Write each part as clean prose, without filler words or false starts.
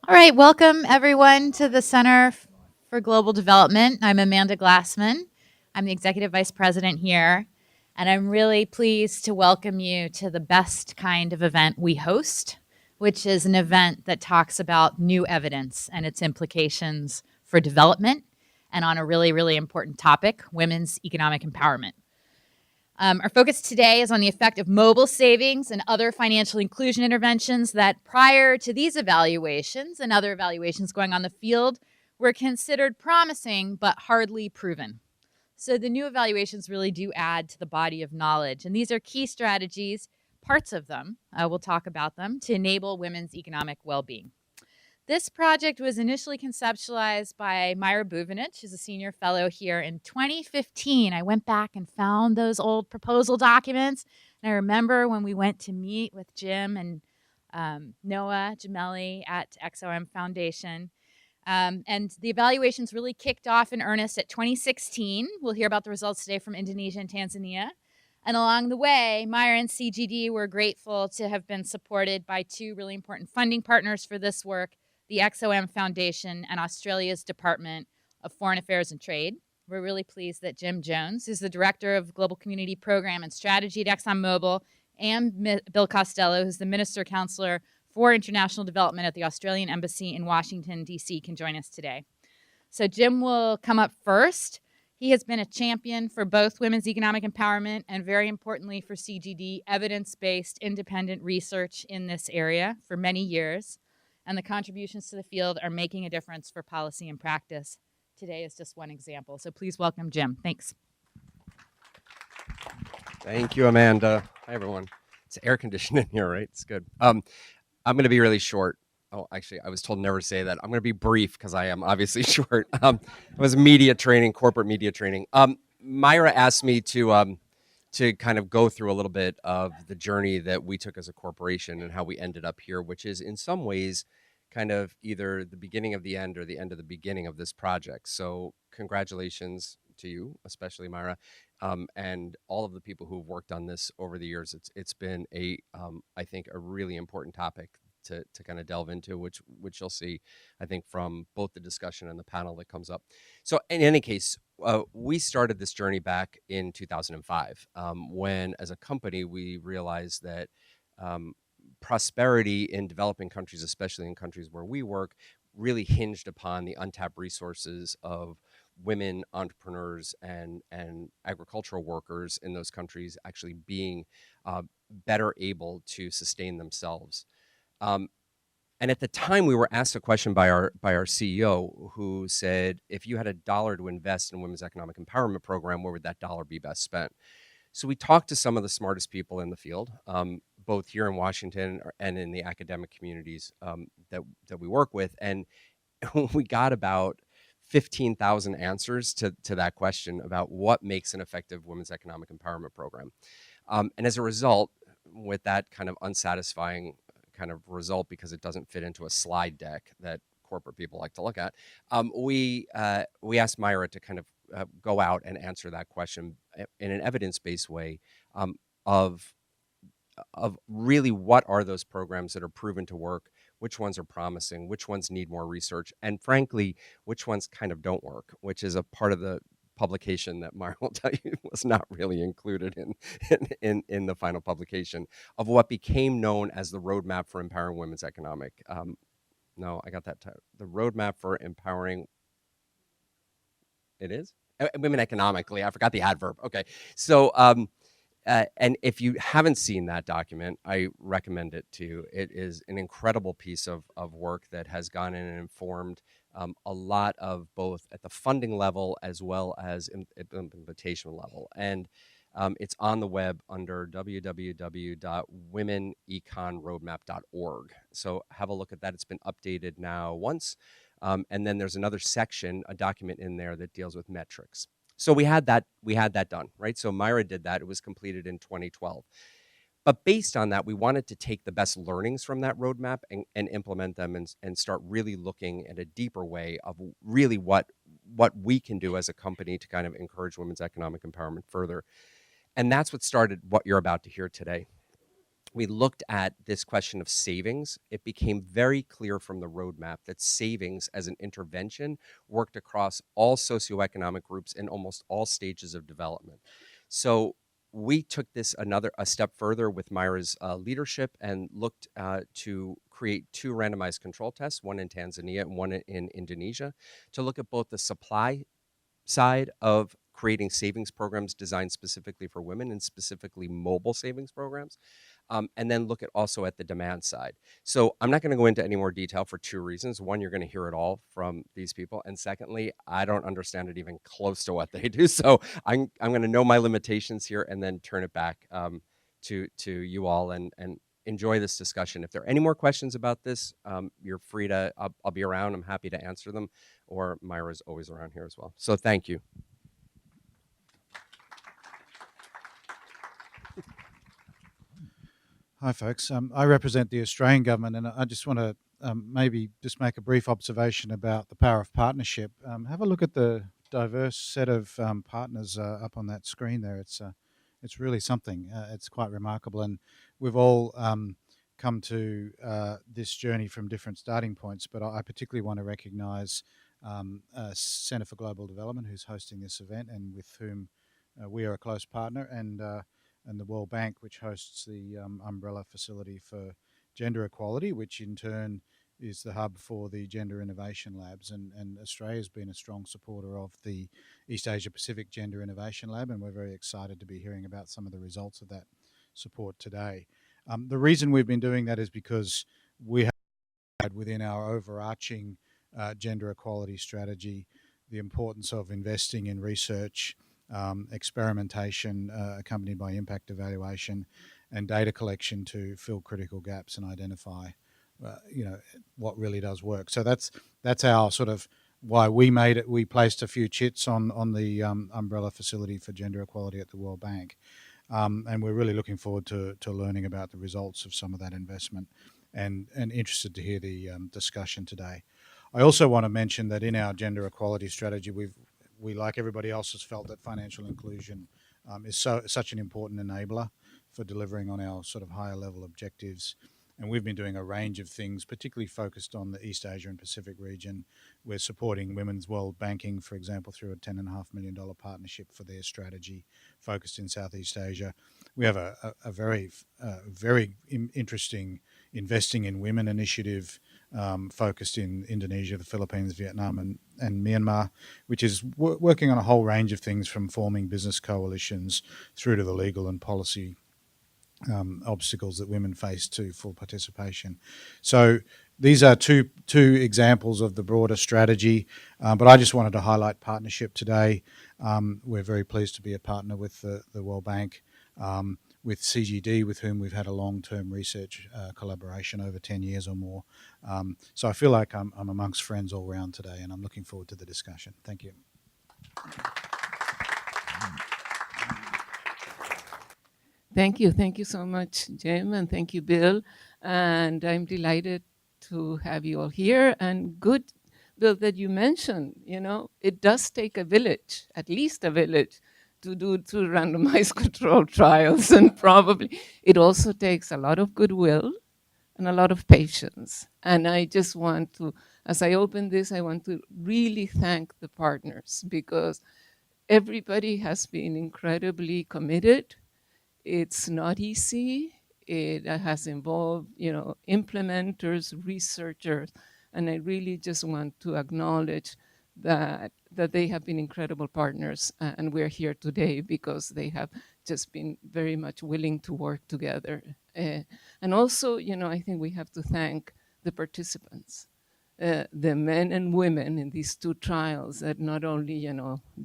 All right, welcome everyone to the Center for Global Development. I'm Amanda Glassman. I'm the Executive Vice President here, and I'm really pleased to welcome you to the best kind of event we host, which is an event that talks about new evidence and its implications for development and on a really, really important topic, women's economic empowerment. Our focus today is on the effect of mobile savings and other financial inclusion interventions that prior to these evaluations and other evaluations going on the field were considered promising but hardly proven. So the new evaluations really do add to the body of knowledge. And these are key strategies, parts of them, we'll talk about them, to enable women's economic well-being. This project was initially conceptualized by Myra Buvinich, who's a senior fellow here in 2015. I went back and found those old proposal documents. And I remember when we went to meet with Jim and Noah Gemelli at XOM Foundation. And the evaluations really kicked off in earnest at 2016. We'll hear about the results today from Indonesia and Tanzania. And along the way, Myra and CGD were grateful to have been supported by two really important funding partners for this work, the XOM Foundation and Australia's Department of Foreign Affairs and Trade. We're really pleased that Jim Jones, who's the Director of Global Community Program and Strategy at ExxonMobil, and Bill Costello, who's the Minister Counselor for International Development at the Australian Embassy in Washington, D.C., can join us today. So Jim will come up first. He has been a champion for both women's economic empowerment and, very importantly, for CGD, evidence-based independent research in this area for many years. And the contributions to the field are making a difference for policy and practice. Today is just one example. So please welcome Jim. Thanks. Thank you, Amanda. Hi, everyone. It's air conditioned in here, right? It's good. I'm going to be really short. Oh, actually, I was told never to say that. I'm going to be brief because I am obviously short. It was media training, corporate media training. Myra asked me to kind of go through a little bit of the journey that we took as a corporation and how we ended up here, which is in some ways kind of either the beginning of the end or the end of the beginning of this project. So congratulations to you, especially Myra, and all of the people who've worked on this over the years. It's been I think a really important topic to kind of delve into, which you'll see, I think, from both the discussion and the panel that comes up. So in any case, we started this journey back in 2005 when, as a company, we realized that prosperity in developing countries, especially in countries where we work, really hinged upon the untapped resources of women entrepreneurs and agricultural workers in those countries actually being better able to sustain themselves. And at the time, we were asked a question by our CEO, who said, if you had $1 to invest in a women's economic empowerment program, where would that dollar be best spent? So we talked to some of the smartest people in the field, both here in Washington and in the academic communities that we work with, and we got about 15,000 answers to that question about what makes an effective women's economic empowerment program. And as a result, with that kind of unsatisfying kind of result, because it doesn't fit into a slide deck that corporate people like to look at, we asked Myra to kind of go out and answer that question in an evidence-based way of really what are those programs that are proven to work, which ones are promising, which ones need more research, and frankly, which ones kind of don't work, which is a part of the publication that Myra will tell you was not really included in the final publication of what became known as the Roadmap for Empowering Women's Economic. No, I got that title. The Roadmap for Empowering. It is? Women economically. I forgot the adverb. Okay. So, and if you haven't seen that document, I recommend it to you. It is an incredible piece of work that has gone in and informed a lot of both at the funding level as well as implementation level. And it's on the web under www.womeneconroadmap.org. So have a look at that. It's been updated now once. And then there's another section, a document in there that deals with metrics. So we had that done, right? So Myra did that. It was completed in 2012. But based on that, we wanted to take the best learnings from that roadmap and implement them and start really looking at a deeper way of really what we can do as a company to kind of encourage women's economic empowerment further. And that's what started what you're about to hear today. we looked at this question of savings, it became very clear from the roadmap that savings as an intervention worked across all socioeconomic groups in almost all stages of development. So we took this a step further with Myra's leadership and looked to create two randomized control tests, one in Tanzania and one in Indonesia, to look at both the supply side of creating savings programs designed specifically for women and specifically mobile savings programs, and then look at also at the demand side. So I'm not going to go into any more detail for two reasons. One, you're going to hear it all from these people, and secondly, I don't understand it even close to what they do. So I'm going to know my limitations here and then turn it back to you all and enjoy this discussion. If there are any more questions about this, you're free to. I'll be around. I'm happy to answer them. Or Myra's always around here as well. So thank you. Hi, folks. I represent the Australian government, and I just want to maybe just make a brief observation about the power of partnership. Have a look at the diverse set of partners up on that screen there. It's really something. It's quite remarkable, and we've all come to this journey from different starting points. But I particularly want to recognise Centre for Global Development, who's hosting this event, and with whom we are a close partner, and the World Bank, which hosts the umbrella facility for gender equality, which in turn is the hub for the Gender Innovation Labs. And Australia's been a strong supporter of the East Asia Pacific Gender Innovation Lab, and we're very excited to be hearing about some of the results of that support today. The reason we've been doing that is because we have had within our overarching gender equality strategy the importance of investing in research, experimentation accompanied by impact evaluation, and data collection to fill critical gaps and identify, what really does work. So that's our sort of why we made it. We placed a few chits on the umbrella facility for gender equality at the World Bank, and we're really looking forward to learning about the results of some of that investment, and interested to hear the discussion today. I also want to mention that in our gender equality strategy, we, like everybody else, has felt that financial inclusion is such an important enabler for delivering on our sort of higher level objectives. And we've been doing a range of things, particularly focused on the East Asia and Pacific region. We're supporting Women's World Banking, for example, through a $10.5 million partnership for their strategy focused in Southeast Asia. We have a very interesting Investing in Women initiative focused in Indonesia, the Philippines, Vietnam, and Myanmar, which is working on a whole range of things from forming business coalitions through to the legal and policy obstacles that women face to full participation. So these are two examples of the broader strategy, but I just wanted to highlight partnership today. We're very pleased to be a partner with the World Bank, with CGD, with whom we've had a long-term research collaboration over 10 years or more. So I feel like I'm amongst friends all around today, and I'm looking forward to the discussion. Thank you. Thank you. Thank you so much, Jim, and thank you, Bill. And I'm delighted to have you all here. And good, Bill, that you mentioned, it does take a village, at least a village, to do two randomized control trials. And probably it also takes a lot of goodwill and a lot of patience. And I just want to, as I open this, I want to really thank the partners, because everybody has been incredibly committed. It's not easy. It has involved, implementers, researchers, and I really just want to acknowledge that they have been incredible partners, and we're here today because they have just been very much willing to work together. And also, I think we have to thank the participants, the men and women in these two trials that not only,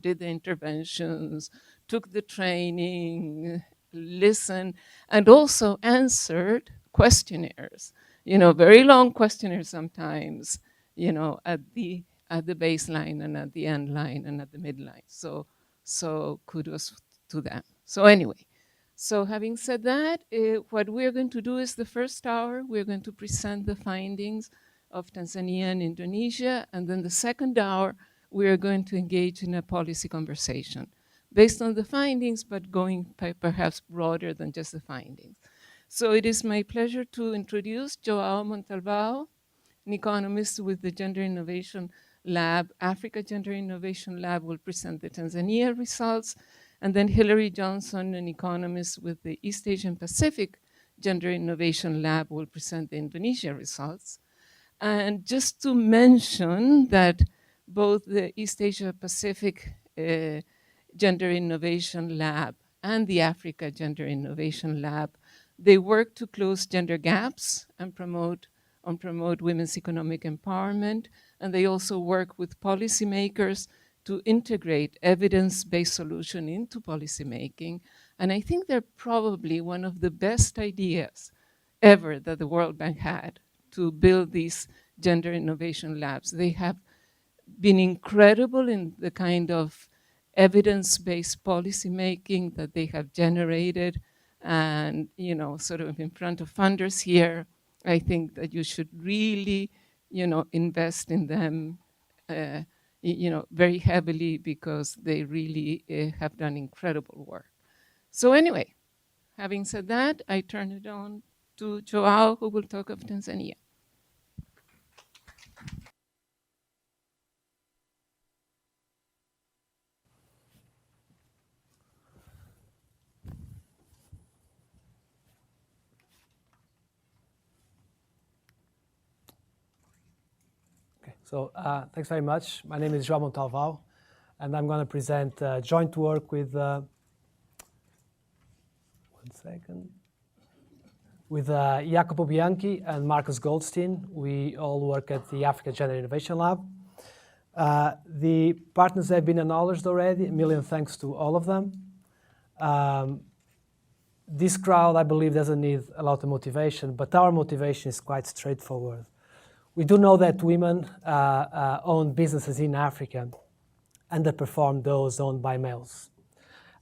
did the interventions, took the training, listened, and also answered questionnaires, very long questionnaires sometimes, at the baseline and at the end line and at the midline. So kudos to them. So anyway, so having said that, what we're going to do is the first hour, we're going to present the findings of Tanzania and Indonesia, and then the second hour, we're going to engage in a policy conversation based on the findings, but going perhaps broader than just the findings. So it is my pleasure to introduce Joao Montalvo, an economist with the Gender Innovation Lab. Africa Gender Innovation Lab will present the Tanzania results. And then Hilary Johnson, an economist with the East Asian Pacific Gender Innovation Lab, will present the Indonesia results. And just to mention that both the East Asia Pacific Gender Innovation Lab and the Africa Gender Innovation Lab, they work to close gender gaps and promote women's economic empowerment. And they also work with policymakers to integrate evidence-based solution into policymaking. And I think they're probably one of the best ideas ever that the World Bank had to build these gender innovation labs. They have been incredible in the kind of evidence-based policy making that they have generated, and sort of in front of funders here, I think that you should really invest in them very heavily, because they really have done incredible work. So anyway, having said that, I turn it on to Joao, who will talk of Tanzania. So thanks very much. My name is João Montalvo, and I'm going to present joint work with, with Jacopo Bianchi and Marcus Goldstein. We all work at the Africa Gender Innovation Lab. The partners have been acknowledged already. A million thanks to all of them. This crowd, I believe, doesn't need a lot of motivation, but our motivation is quite straightforward. We do know that women own businesses in Africa underperform those owned by males.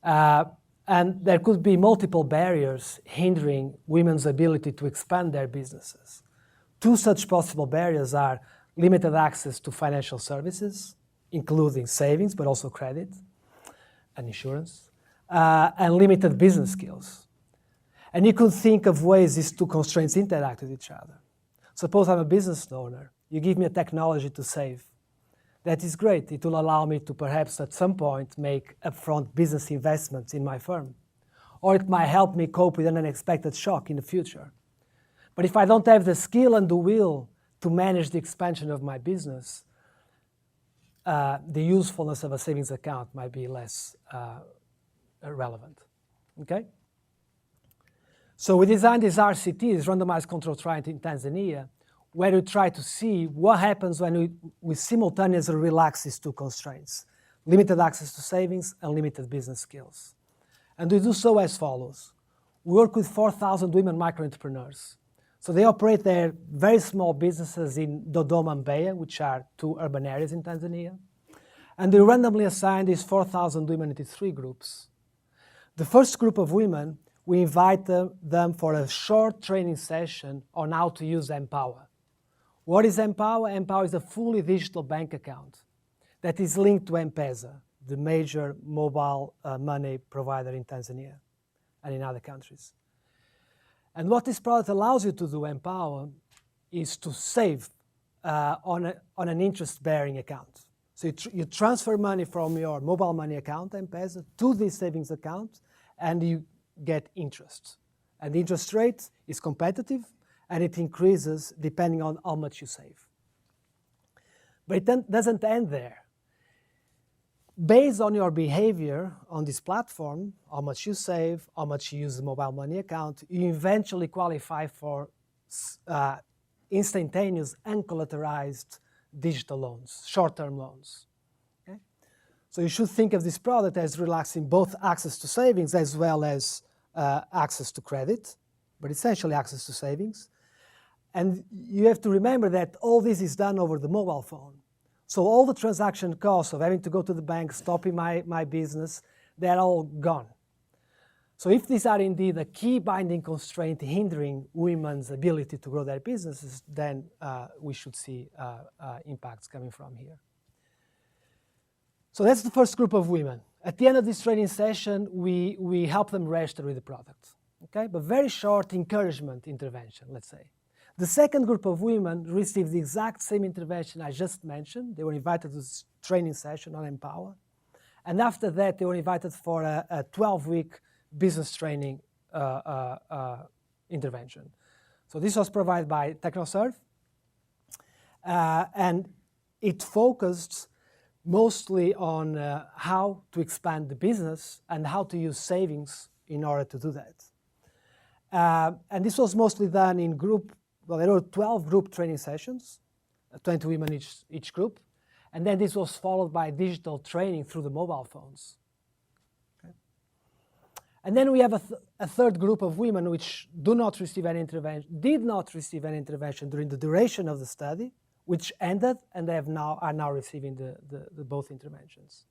And there could be multiple barriers hindering women's ability to expand their businesses. Two such possible barriers are limited access to financial services, including savings, but also credit and insurance, and limited business skills. And you could think of ways these two constraints interact with each other. Suppose I'm a business owner. You give me a technology to save. That is great. It will allow me to perhaps at some point make upfront business investments in my firm. Or it might help me cope with an unexpected shock in the future. But if I don't have the skill and the will to manage the expansion of my business, the usefulness of a savings account might be less relevant. Okay? So we designed these RCTs, randomized control trial in Tanzania, where we try to see what happens when we simultaneously relax these two constraints: limited access to savings and limited business skills. And we do so as follows. We work with 4,000 women micro-entrepreneurs. So they operate their very small businesses in Dodoma and Mbeya, which are two urban areas in Tanzania. And we randomly assign these 4,000 women into three groups. The first group of women, we invite them for a short training session on how to use Empower. What is Empower? Empower is a fully digital bank account that is linked to M-Pesa, the major mobile money provider in Tanzania and in other countries. And what this product allows you to do, Empower, is to save on an interest-bearing account. So you transfer money from your mobile money account, M-Pesa, to this savings account, and you get interest. And the interest rate is competitive, and it increases depending on how much you save. But it doesn't end there. Based on your behavior on this platform, how much you save, how much you use the mobile money account, you eventually qualify for instantaneous uncollateralized digital loans, short-term loans. Okay? So you should think of this product as relaxing both access to savings as well as access to credit, but essentially access to savings. And you have to remember that all this is done over the mobile phone. So all the transaction costs of having to go to the bank, stopping my business, they're all gone. So if these are indeed a key binding constraint hindering women's ability to grow their businesses, then we should see impacts coming from here. So that's the first group of women. At the end of this training session, we help them register with the product. okay? But very short encouragement intervention, let's say. The second group of women received the exact same intervention I just mentioned. They were invited to this training session on Empower. And after that, they were invited for a 12-week business training intervention. So this was provided by TechnoServe. And it focused mostly on how to expand the business and how to use savings in order to do that. And this was mostly done in group. Well, there were 12 group training sessions, 20 women each group. And then this was followed by digital training through the mobile phones. Okay. And then we have a third group of women which did not receive any intervention during the duration of the study, which ended, and they are now receiving the both interventions.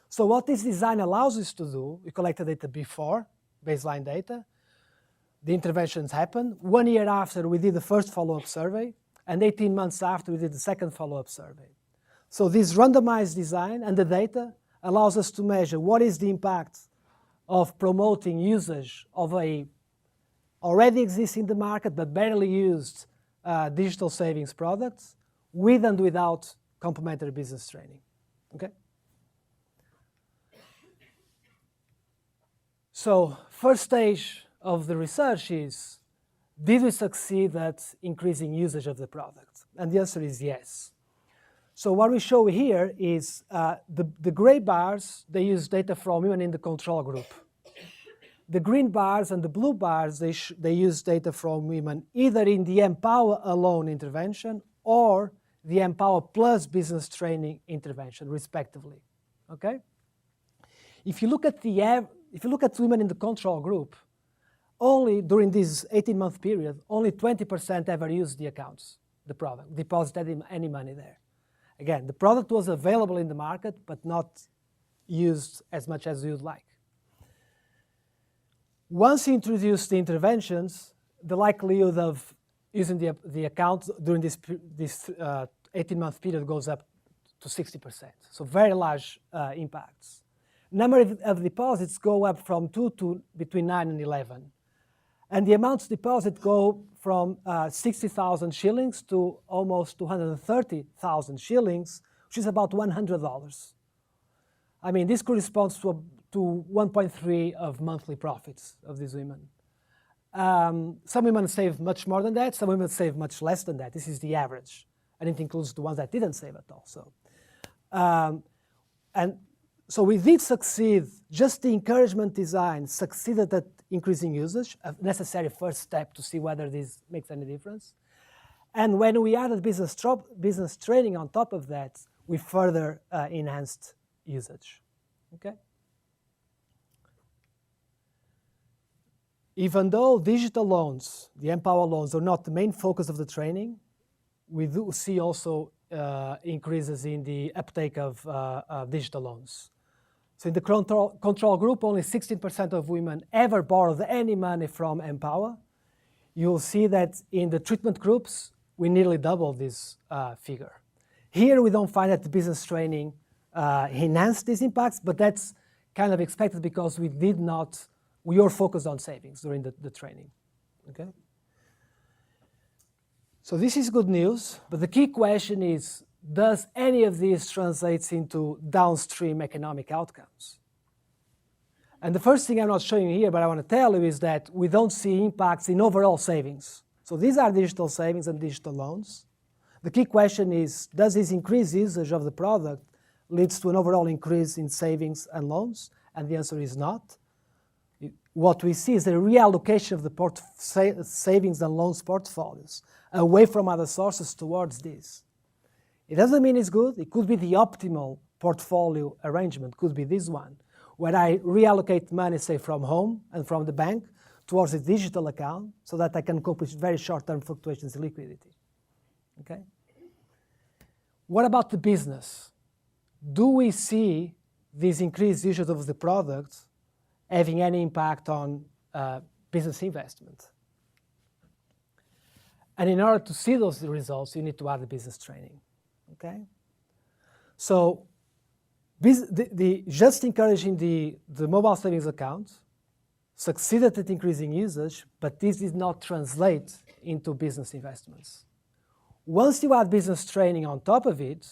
So what this design allows us to do, we collected data before, baseline data. The interventions happened. 1 year after, we did the first follow-up survey, and 18 months after, we did the second follow-up survey. So this randomized design and the data allows us to measure what is the impact of promoting usage of a already existing in the market but barely used digital savings products with and without complementary business training. Okay? So first stage of the research is, did we succeed at increasing usage of the product? And the answer is yes. So what we show here is the gray bars, they use data from women in the control group. The green bars and the blue bars, they use data from women either in the Empower alone intervention or the Empower plus business training intervention, respectively. Okay? If you look at women in the control group, only during this 18-month period, only 20% ever used the accounts, the product, deposited any money there. Again, the product was available in the market, but not used as much as you'd like. Once you introduce the interventions, the likelihood of using the account during this 18-month period goes up to 60%. So very large impacts. Number of deposits go up from 2 to between 9 and 11. And the amounts deposited go from 60,000 shillings to almost 230,000 shillings, which is about $100. I mean, this corresponds to 1.3 of monthly profits of these women. Some women save much more than that. Some women save much less than that. This is the average. And it includes the ones that didn't save at all. So we did succeed. Just the encouragement design succeeded at increasing usage, a necessary first step to see whether this makes any difference. And when we added business training on top of that, we further enhanced usage. Okay? Even though digital loans, the Empower loans, are not the main focus of the training, we do see also increases in the uptake of digital loans. So in the control group, only 16% of women ever borrowed any money from Empower. You'll see that in the treatment groups, we nearly doubled this figure. Here, we don't find that the business training enhanced these impacts, but that's kind of expected because we were focused on savings during the training. Okay? So this is good news, but the key question is, does any of these translate into downstream economic outcomes? And the first thing I'm not showing you here, but I want to tell you, is that we don't see impacts in overall savings. So these are digital savings and digital loans. The key question is, does this increased usage of the product lead to an overall increase in savings and loans? And the answer is not. What we see is a reallocation of the savings and loans portfolios away from other sources towards this. It doesn't mean it's good. It could be the optimal portfolio arrangement, could be this one, where I reallocate money, say, from home and from the bank towards a digital account so that I can cope with very short-term fluctuations in liquidity. Okay? What about the business? Do we see this increased usage of the product having any impact on business investment? And in order to see those results, you need to add the business training. Okay? So just encouraging the mobile savings account succeeded at increasing usage, but this did not translate into business investments. Once you add business training on top of it,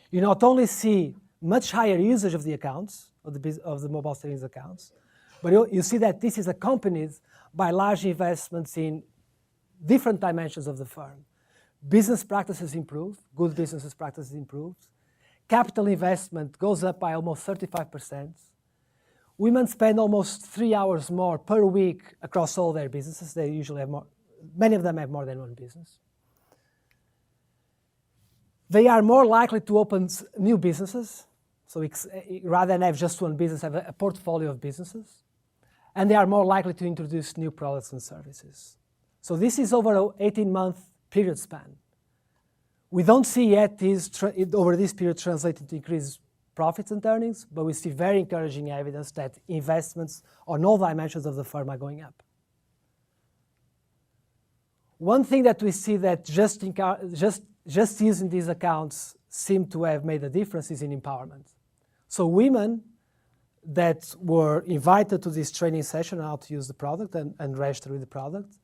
you not only see much higher usage of the accounts, of the mobile savings accounts, but you see that this is accompanied by large investments in different dimensions of the firm. Business practices improve, good business practices improve. Capital investment goes up by almost 35%. Women spend almost 3 hours more per week across all their businesses. They usually have more, many of them have more than one business. They are more likely to open new businesses. So rather than have just one business, have a portfolio of businesses. And they are more likely to introduce new products and services. So this is over an 18-month period span. We don't see yet over this period translated to increased profits and earnings, but we see very encouraging evidence that investments on all dimensions of the firm are going up. One thing that we see that just using these accounts seem to have made a difference is in empowerment. So women that were invited to this training session on how to use the product and register with the product,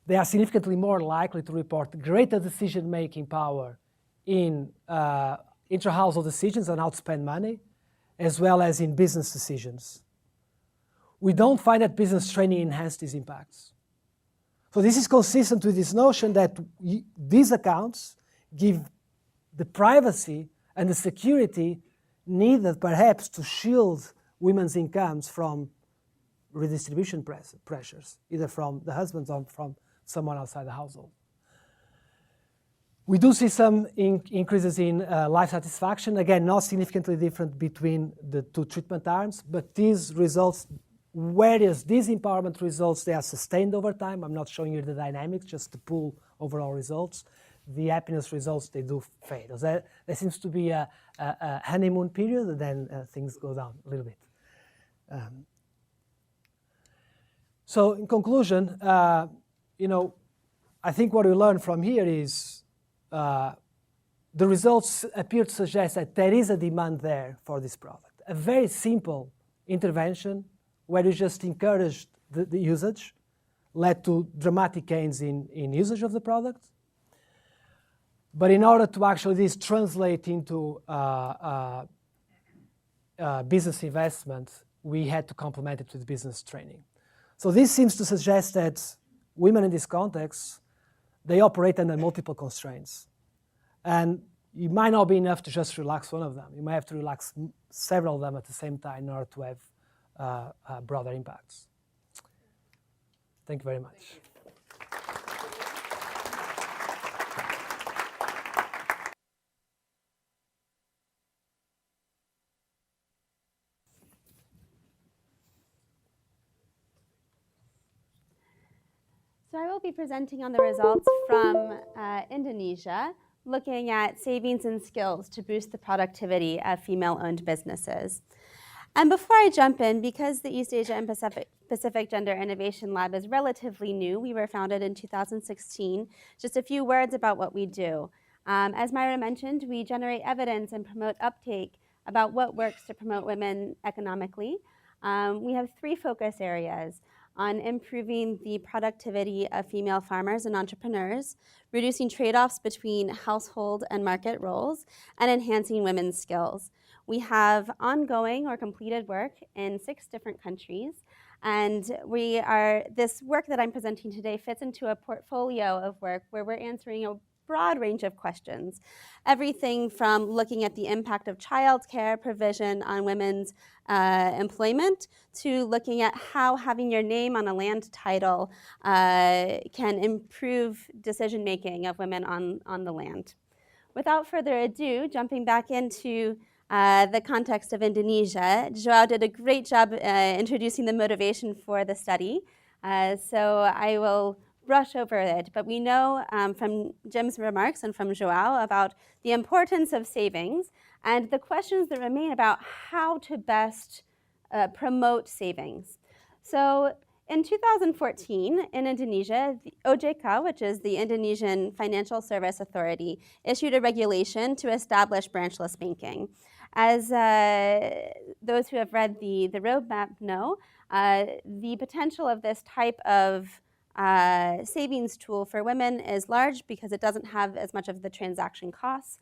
they are significantly more likely to report greater decision-making power in intra-household decisions on how to spend money, as well as in business decisions. We don't find that business training enhanced these impacts. So this is consistent with this notion that these accounts give the privacy and the security needed perhaps to shield women's incomes from redistribution pressures, either from the husbands or from someone outside the household. We do see some increases in life satisfaction. Again, not significantly different between the two treatment arms, but these results, whereas these empowerment results, they are sustained over time. I'm not showing you the dynamics, just the pool overall results. The happiness results, they do fade. There seems to be a honeymoon period, and then things go down a little bit. So in conclusion, I think what we learn from here is the results appear to suggest that there is a demand there for this product. A very simple intervention where you just encouraged the usage led to dramatic gains in usage of the product. But in order to actually this translate into business investment, we had to complement it with business training. So this seems to suggest that women in this context, they operate under multiple constraints. And it might not be enough to just relax one of them. You might have to relax several of them at the same time in order to have broader impacts. Thank you very much. So I will be presenting on the results from Indonesia, looking at savings and skills to boost the productivity of female-owned businesses. And before I jump in, because the East Asia and Pacific Gender Innovation Lab is relatively new, we were founded in 2016, just a few words about what we do. As Myra mentioned, we generate evidence and promote uptake about what works to promote women economically. We have 3 focus areas: on improving the productivity of female farmers and entrepreneurs, reducing trade-offs between household and market roles, and enhancing women's skills. We have ongoing or completed work in 6 different countries, and this work that I'm presenting today fits into a portfolio of work where we're answering a broad range of questions. Everything from looking at the impact of childcare provision on women's employment to looking at how having your name on a land title can improve decision-making of women on the land. Without further ado, jumping back into the context of Indonesia, João did a great job introducing the motivation for the study. So I will brush over it, but we know from Jim's remarks and from João about the importance of savings and the questions that remain about how to best promote savings. So in 2014, in Indonesia, the OJK, which is the Indonesian Financial Service Authority, issued a regulation to establish branchless banking. As those who have read the roadmap know, The potential of this type of savings tool for women is large because it doesn't have as much of the transaction costs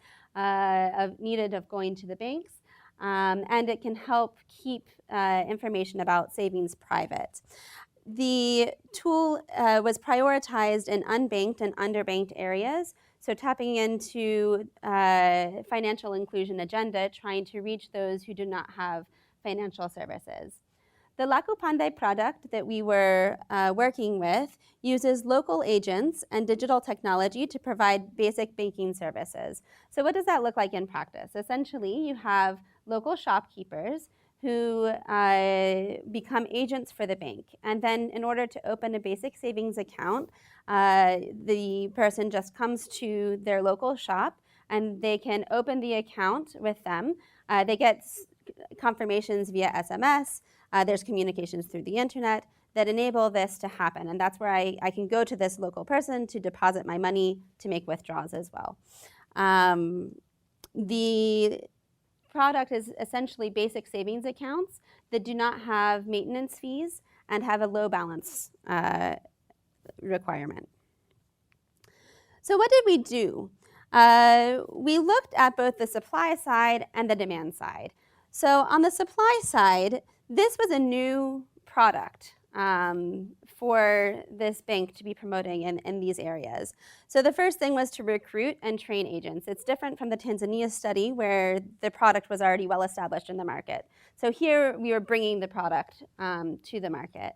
needed of going to the banks, and it can help keep information about savings private. The tool was prioritized in unbanked and underbanked areas, so tapping into financial inclusion agenda, trying to reach those who do not have financial services. The Laku Pandai product that we were working with uses local agents and digital technology to provide basic banking services. So what does that look like in practice? Essentially, you have local shopkeepers who become agents for the bank. And then in order to open a basic savings account, the person just comes to their local shop and they can open the account with them. They get confirmations via SMS. There's communications through the internet that enable this to happen. And that's where I can go to this local person to deposit my money to make withdrawals as well. The product is essentially basic savings accounts that do not have maintenance fees and have a low balance requirement. So what did we do? We looked at both the supply side and the demand side. So on the supply side, this was a new product for this bank to be promoting in these areas. So the first thing was to recruit and train agents. It's different from the Tanzania study where the product was already well established in the market. So here we were bringing the product to the market.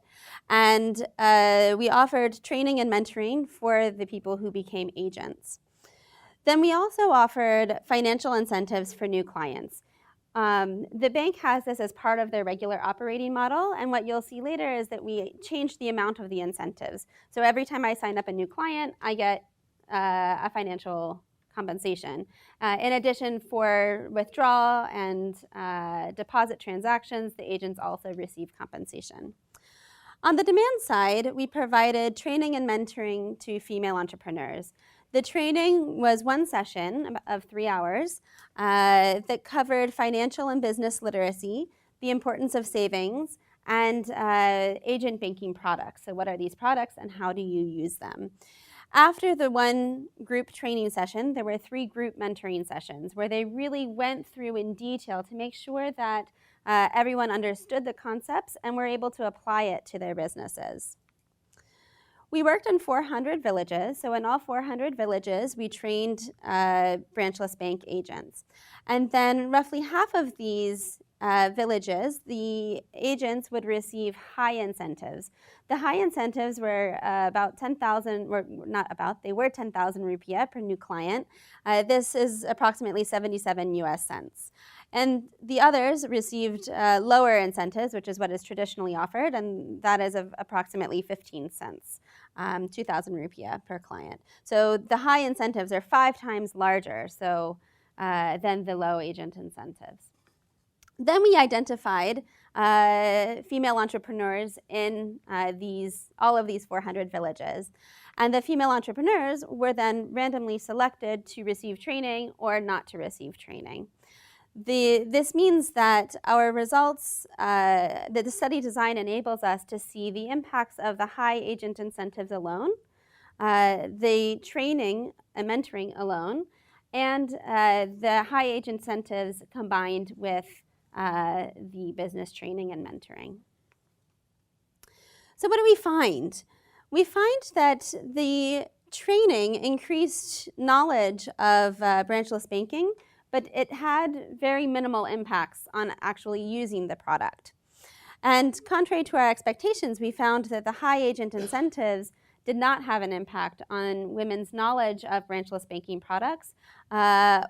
And we offered training and mentoring for the people who became agents. Then we also offered financial incentives for new clients. The bank has this as part of their regular operating model, and what you'll see later is that we changed the amount of the incentives. So every time I sign up a new client, I get a financial compensation. In addition, for withdrawal and deposit transactions, the agents also receive compensation. On the demand side, we provided training and mentoring to female entrepreneurs. The training was one session of 3 hours that covered financial and business literacy, the importance of savings, and agent banking products. So what are these products and how do you use them? After the one group training session, there were 3 group mentoring sessions where they really went through in detail to make sure that everyone understood the concepts and were able to apply it to their businesses. We worked in 400 villages, so in all 400 villages, we trained Branchless Bank agents. And then roughly half of these villages, the agents would receive high incentives. The high incentives were about 10,000, they were 10,000 rupiah per new client. This is approximately 77 US cents. And the others received lower incentives, which is what is traditionally offered, and that is of approximately 15 cents, 2,000 rupiah per client. So the high incentives are 5 times larger than the low agent incentives. Then we identified female entrepreneurs in all of these 400 villages. And the female entrepreneurs were then randomly selected to receive training or not to receive training. This means that our results, that the study design enables us to see the impacts of the high agent incentives alone, the training and mentoring alone, and the high agent incentives combined with the business training and mentoring. So what do we find? We find that the training increased knowledge of branchless banking, but it had very minimal impacts on actually using the product. And contrary to our expectations, we found that the high agent incentives did not have an impact on women's knowledge of branchless banking products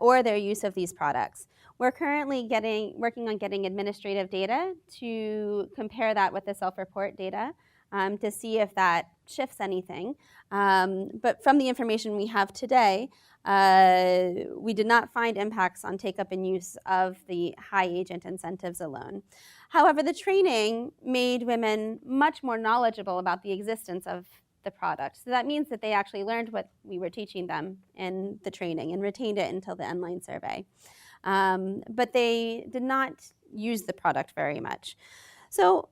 or their use of these products. We're currently working on getting administrative data to compare that with the self-report data to see if that shifts anything. But from the information we have today, we did not find impacts on take-up and use of the high agent incentives alone. However, the training made women much more knowledgeable about the existence of the product. So that means that they actually learned what we were teaching them in the training and retained it until the online survey. But they did not use the product very much. So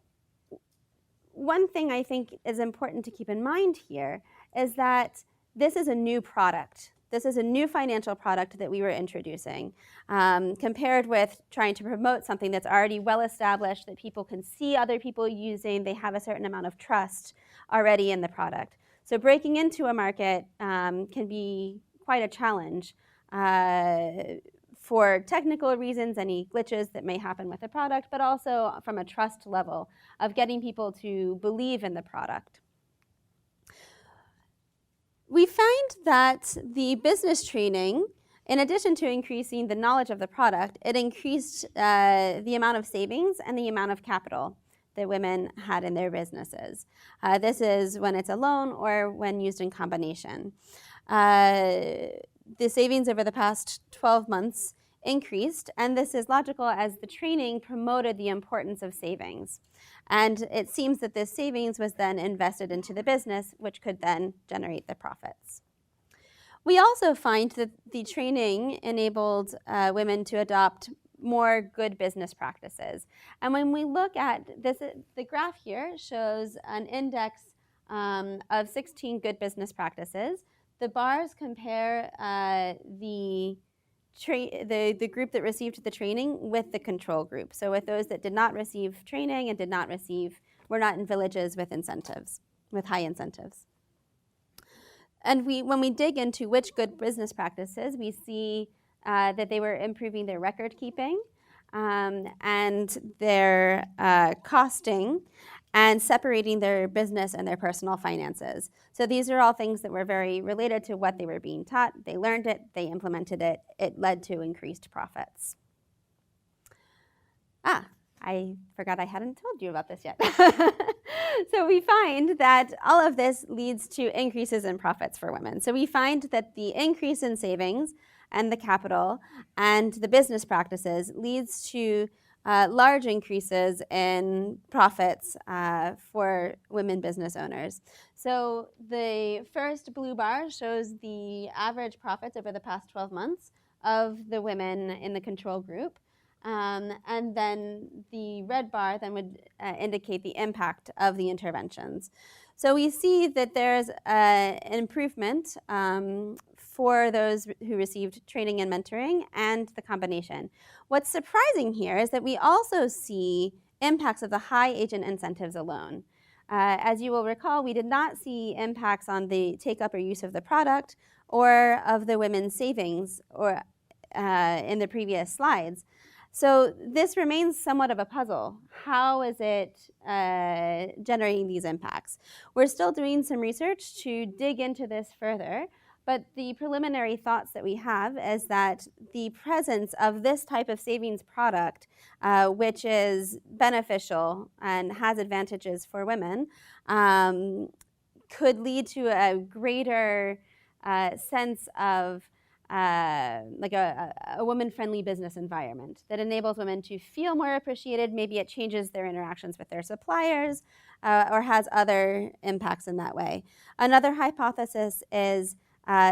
one thing I think is important to keep in mind here is that this is a new product. This is a new financial product that we were introducing, compared with trying to promote something that's already well established, that people can see other people using, they have a certain amount of trust already in the product. So breaking into a market can be quite a challenge for technical reasons, any glitches that may happen with the product, but also from a trust level of getting people to believe in the product. We find that the business training, in addition to increasing the knowledge of the product, it increased the amount of savings and the amount of capital that women had in their businesses. This is when it's alone or when used in combination. The savings over the past 12 months increased, and this is logical as the training promoted the importance of savings. And it seems that this savings was then invested into the business, which could then generate the profits. We also find that the training enabled women to adopt more good business practices. And when we look at this, the graph here shows an index of 16 good business practices. The bars compare the group that received the training with the control group. So with those that did not receive training and were not in villages with incentives, with high incentives. And when we dig into which good business practices, we see that they were improving their record keeping and their costing, and separating their business and their personal finances. So these are all things that were very related to what they were being taught. They learned it, they implemented it, it led to increased profits. I forgot I hadn't told you about this yet. So we find that all of this leads to increases in profits for women. So we find that the increase in savings and the capital and the business practices leads to large increases in profits for women business owners. So the first blue bar shows the average profits over the past 12 months of the women in the control group. And then the red bar then would indicate the impact of the interventions. So we see that there's an improvement for those who received training and mentoring and the combination. What's surprising here is that we also see impacts of the high agent incentives alone. As you will recall, we did not see impacts on the take-up or use of the product or of the women's savings or in the previous slides. So this remains somewhat of a puzzle. How is it generating these impacts? We're still doing some research to dig into this further, but the preliminary thoughts that we have is that the presence of this type of savings product, which is beneficial and has advantages for women, could lead to a greater sense of like a woman-friendly business environment that enables women to feel more appreciated. Maybe it changes their interactions with their suppliers or has other impacts in that way. Another hypothesis is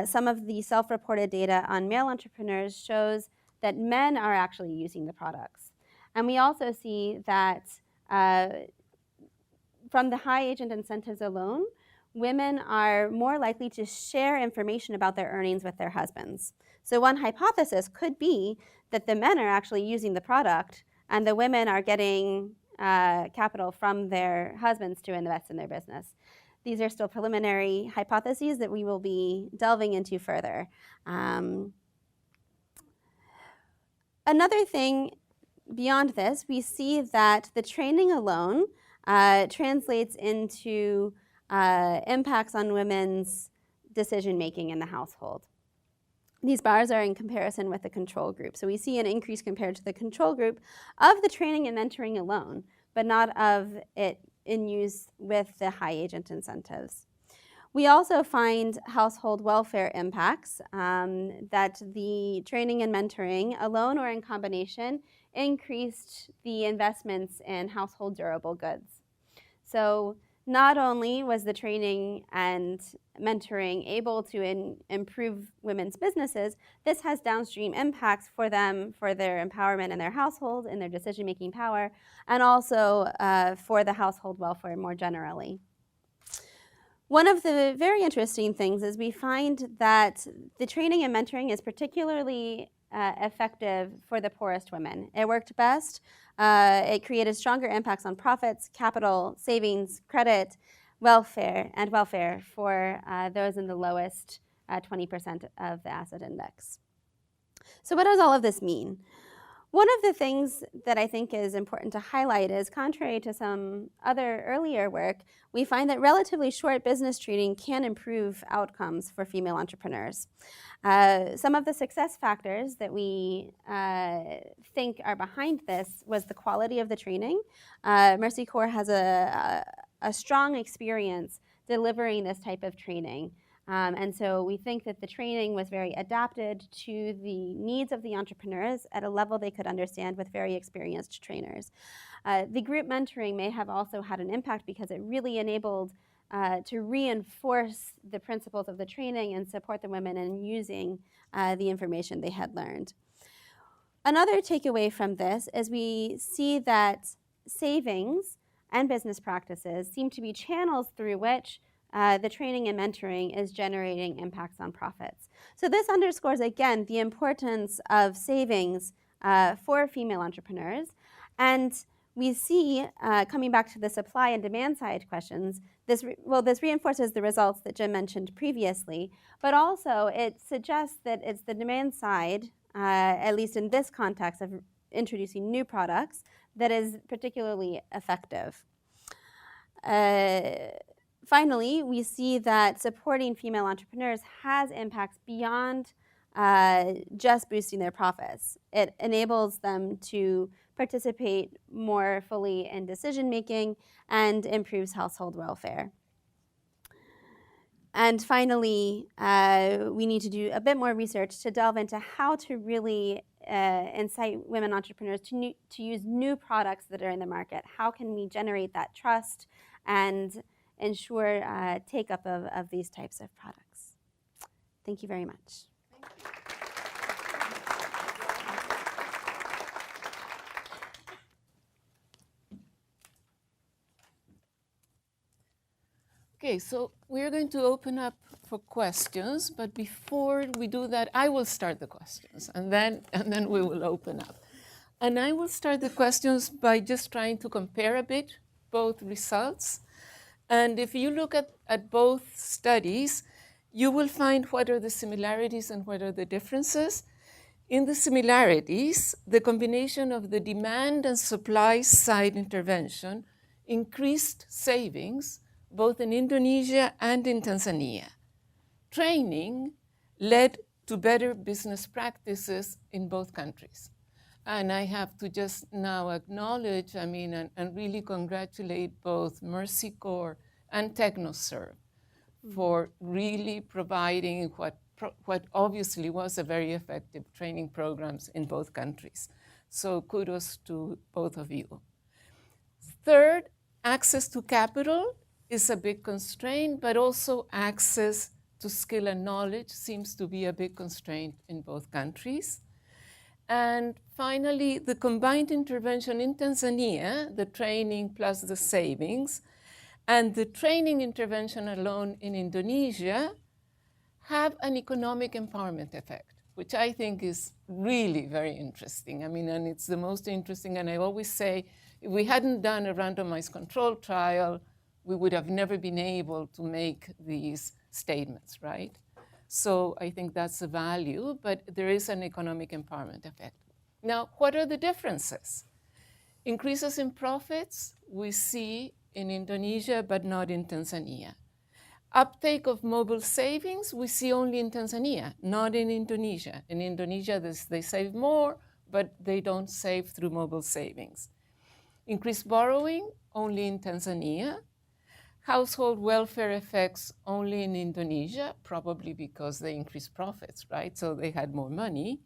some of the self-reported data on male entrepreneurs shows that men are actually using the products. And we also see that from the high agent incentives alone, women are more likely to share information about their earnings with their husbands. So one hypothesis could be that the men are actually using the product and the women are getting capital from their husbands to invest in their business. These are still preliminary hypotheses that we will be delving into further. Another thing beyond this, we see that the training alone translates into impacts on women's decision-making in the household. These bars are in comparison with the control group. So we see an increase compared to the control group of the training and mentoring alone, but not of it in use with the high agent incentives. We also find household welfare impacts that the training and mentoring alone or in combination increased the investments in household durable goods. So Not only was the training and mentoring able to improve women's businesses, this has downstream impacts for them, for their empowerment in their household, in their decision-making power, and also for the household welfare more generally. One of the very interesting things is we find that the training and mentoring is particularly effective for the poorest women. It worked best. It created stronger impacts on profits, capital, savings, credit, welfare for those in the lowest 20% of the asset index. So what does all of this mean? One of the things that I think is important to highlight is, contrary to some other earlier work, we find that relatively short business training can improve outcomes for female entrepreneurs. Some of the success factors that we think are behind this was the quality of the training. Mercy Corps has a strong experience delivering this type of training. And so we think that the training was very adapted to the needs of the entrepreneurs at a level they could understand with very experienced trainers. The group mentoring may have also had an impact because it really enabled to reinforce the principles of the training and support the women in using the information they had learned. Another takeaway from this is we see that savings and business practices seem to be channels through which the training and mentoring is generating impacts on profits. So this underscores, again, the importance of savings for female entrepreneurs. And we see, coming back to the supply and demand side questions, this reinforces the results that Jim mentioned previously, but also it suggests that it's the demand side, at least in this context of introducing new products, that is particularly effective. Finally, we see that supporting female entrepreneurs has impacts beyond just boosting their profits. It enables them to participate more fully in decision-making and improves household welfare. And finally, we need to do a bit more research to delve into how to really incite women entrepreneurs to use new products that are in the market. How can we generate that trust and ensure take-up of these types of products? Thank you very much. Okay, so we're going to open up for questions, but before we do that, I will start the questions, and then we will open up. And I will start the questions by just trying to compare a bit both results. And if you look at both studies, you will find what are the similarities and what are the differences. In the similarities, the combination of the demand and supply side intervention increased savings both in Indonesia and in Tanzania. Training led to better business practices in both countries. And I have to just now acknowledge, and really congratulate both Mercy Corps and TechnoServe for really providing what obviously was a very effective training programs in both countries. So kudos to both of you. Third, access to capital is a big constraint, but also access to skill and knowledge seems to be a big constraint in both countries. And finally, the combined intervention in Tanzania, the training plus the savings, and the training intervention alone in Indonesia have an economic empowerment effect, which I think is really very interesting. And it's the most interesting, and I always say, if we hadn't done a randomized control trial, we would have never been able to make these statements, right? So I think that's the value, but there is an economic empowerment effect. Now, what are the differences? Increases in profits we see in Indonesia, but not in Tanzania. Uptake of mobile savings we see only in Tanzania, not in Indonesia. In Indonesia, they save more, but they don't save through mobile savings. Increased borrowing only in Tanzania. Household welfare effects only in Indonesia, probably because they increased profits, right? So they had more money.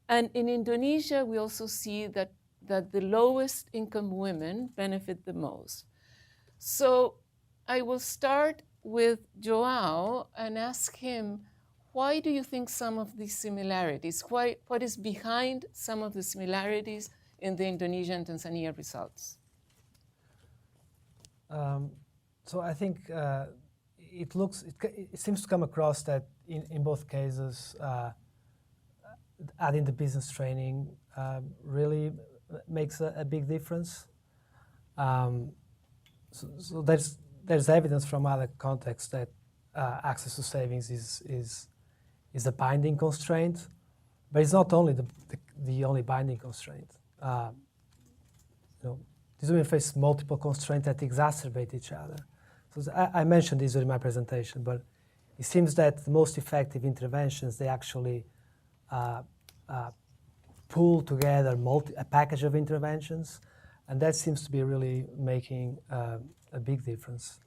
And in Indonesia, we also see that the lowest income women benefit the most. So I will start with Joao and ask him, why do you think some of these similarities, what is behind some of the similarities in the Indonesia and Tanzania results? So I think it seems to come across that in both cases, adding the business training really makes a big difference. So there's evidence from other contexts that access to savings is a binding constraint, but it's not only the only binding constraint. These women face multiple constraints that exacerbate each other. So I mentioned this during my presentation, but it seems that the most effective interventions, they actually pull together a package of interventions, and that seems to be really making a big difference.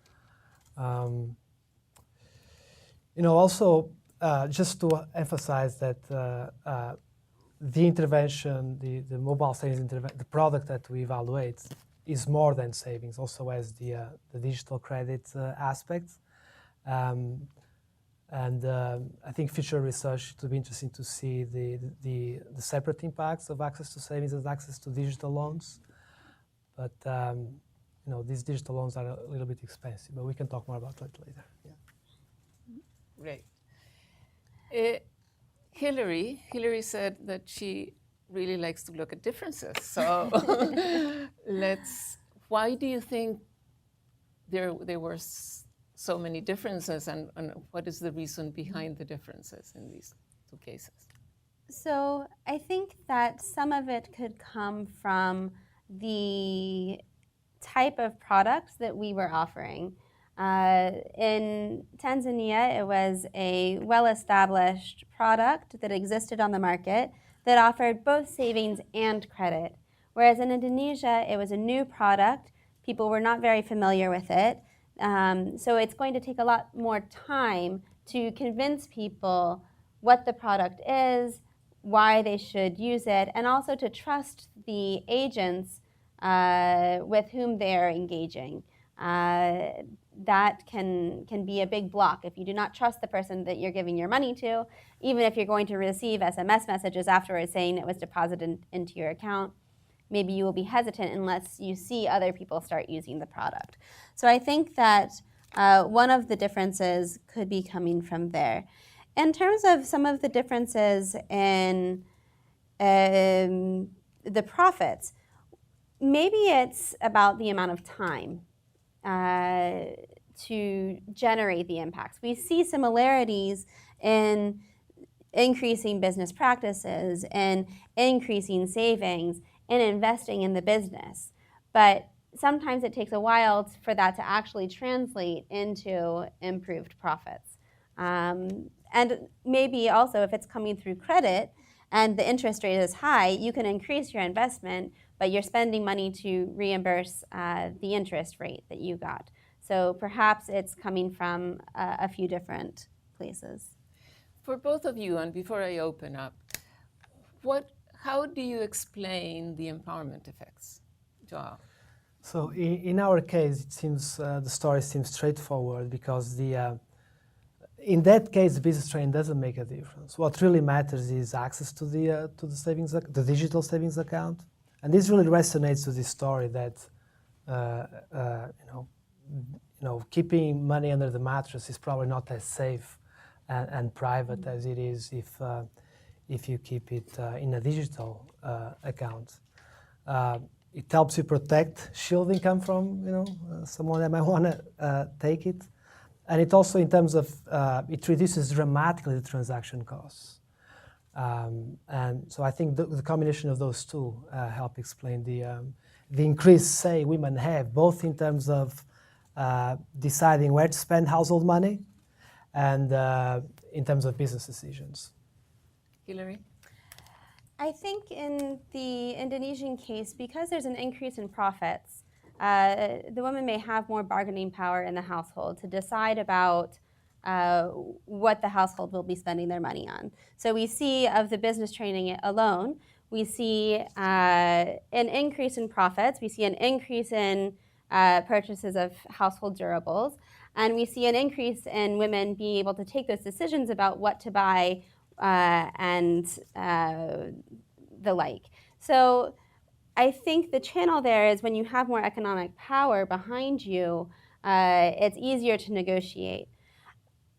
Also, just to emphasize that the intervention, the mobile savings intervention, the product that we evaluate is more than savings, also has the digital credit aspect. And I think future research will be interesting to see the separate impacts of access to savings and access to digital loans. But these digital loans are a little bit expensive, but we can talk more about that later. Yeah. Great. Hillary said that she really likes to look at differences. So why do you think there were so many differences, and what is the reason behind the differences in these two cases? So I think that some of it could come from the type of products that we were offering. In Tanzania, it was a well-established product that existed on the market that offered both savings and credit. Whereas in Indonesia, it was a new product. People were not very familiar with it. So it's going to take a lot more time to convince people what the product is, why they should use it, and also to trust the agents with whom they're engaging. That can be a big block. If you do not trust the person that you're giving your money to, even if you're going to receive SMS messages afterwards saying it was deposited into your account, maybe you will be hesitant unless you see other people start using the product. So I think that one of the differences could be coming from there. In terms of some of the differences in the profits, maybe it's about the amount of time to generate the impacts. We see similarities in increasing business practices and increasing savings and investing in the business. But sometimes it takes a while for that to actually translate into improved profits. And maybe also if it's coming through credit and the interest rate is high, you can increase your investment, but you're spending money to reimburse the interest rate that you got. So perhaps it's coming from a few different places. For both of you, and before I open up, how do you explain the empowerment effects, Joao? So in our case, it seems the story seems straightforward because in that case, the business training doesn't make a difference. What really matters is access to the savings, the digital savings account, and this really resonates with this story that keeping money under the mattress is probably not as safe and private as it is if you keep it in a digital account. It helps you protect shield income from someone that might want to take it, and it also, in terms of it reduces dramatically the transaction costs. And so I think the combination of those two help explain the increased say women have, both in terms of deciding where to spend household money and in terms of business decisions. Hillary? I think in the Indonesian case, because there's an increase in profits, the woman may have more bargaining power in the household to decide about what the household will be spending their money on. So we see of the business training alone, we see an increase in profits, we see an increase in purchases of household durables. And we see an increase in women being able to take those decisions about what to buy and the like. So I think the channel there is when you have more economic power behind you, it's easier to negotiate.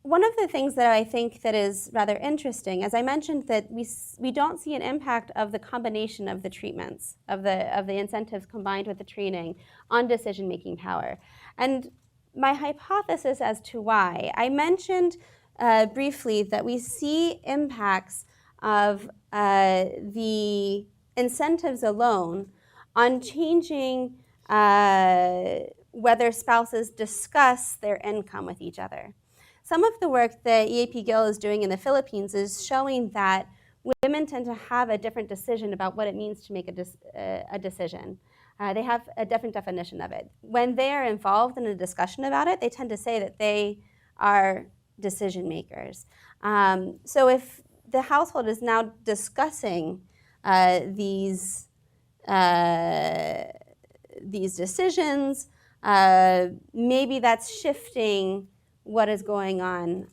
One of the things that I think that is rather interesting, as I mentioned, that we don't see an impact of the combination of the treatments, of the incentives combined with the training on decision-making power. And my hypothesis as to why, I mentioned briefly that we see impacts of the incentives alone on changing whether spouses discuss their income with each other. Some of the work that EAP Gill is doing in the Philippines is showing that women tend to have a different decision about what it means to make a decision. They have a different definition of it. When they are involved in a discussion about it, they tend to say that they are decision makers. So if the household is now discussing these decisions, maybe that's shifting what is going on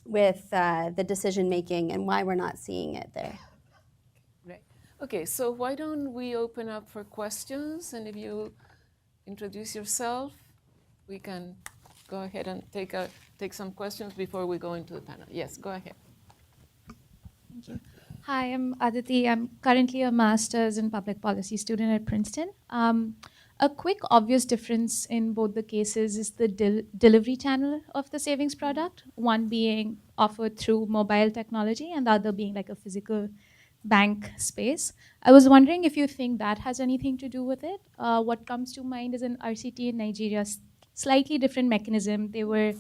with the decision making and why we're not seeing it there. Right. Okay, so why don't we open up for questions? And if you introduce yourself, we can go ahead and take some questions before we go into the panel. Yes, go ahead. Thank you. Hi, I'm Aditi. I'm currently a master's in public policy student at Princeton. A quick obvious difference in both the cases is the delivery channel of the savings product, one being offered through mobile technology and the other being like a physical bank space. I was wondering if you think that has anything to do with it. What comes to mind is an RCT in Nigeria, slightly different mechanism. They were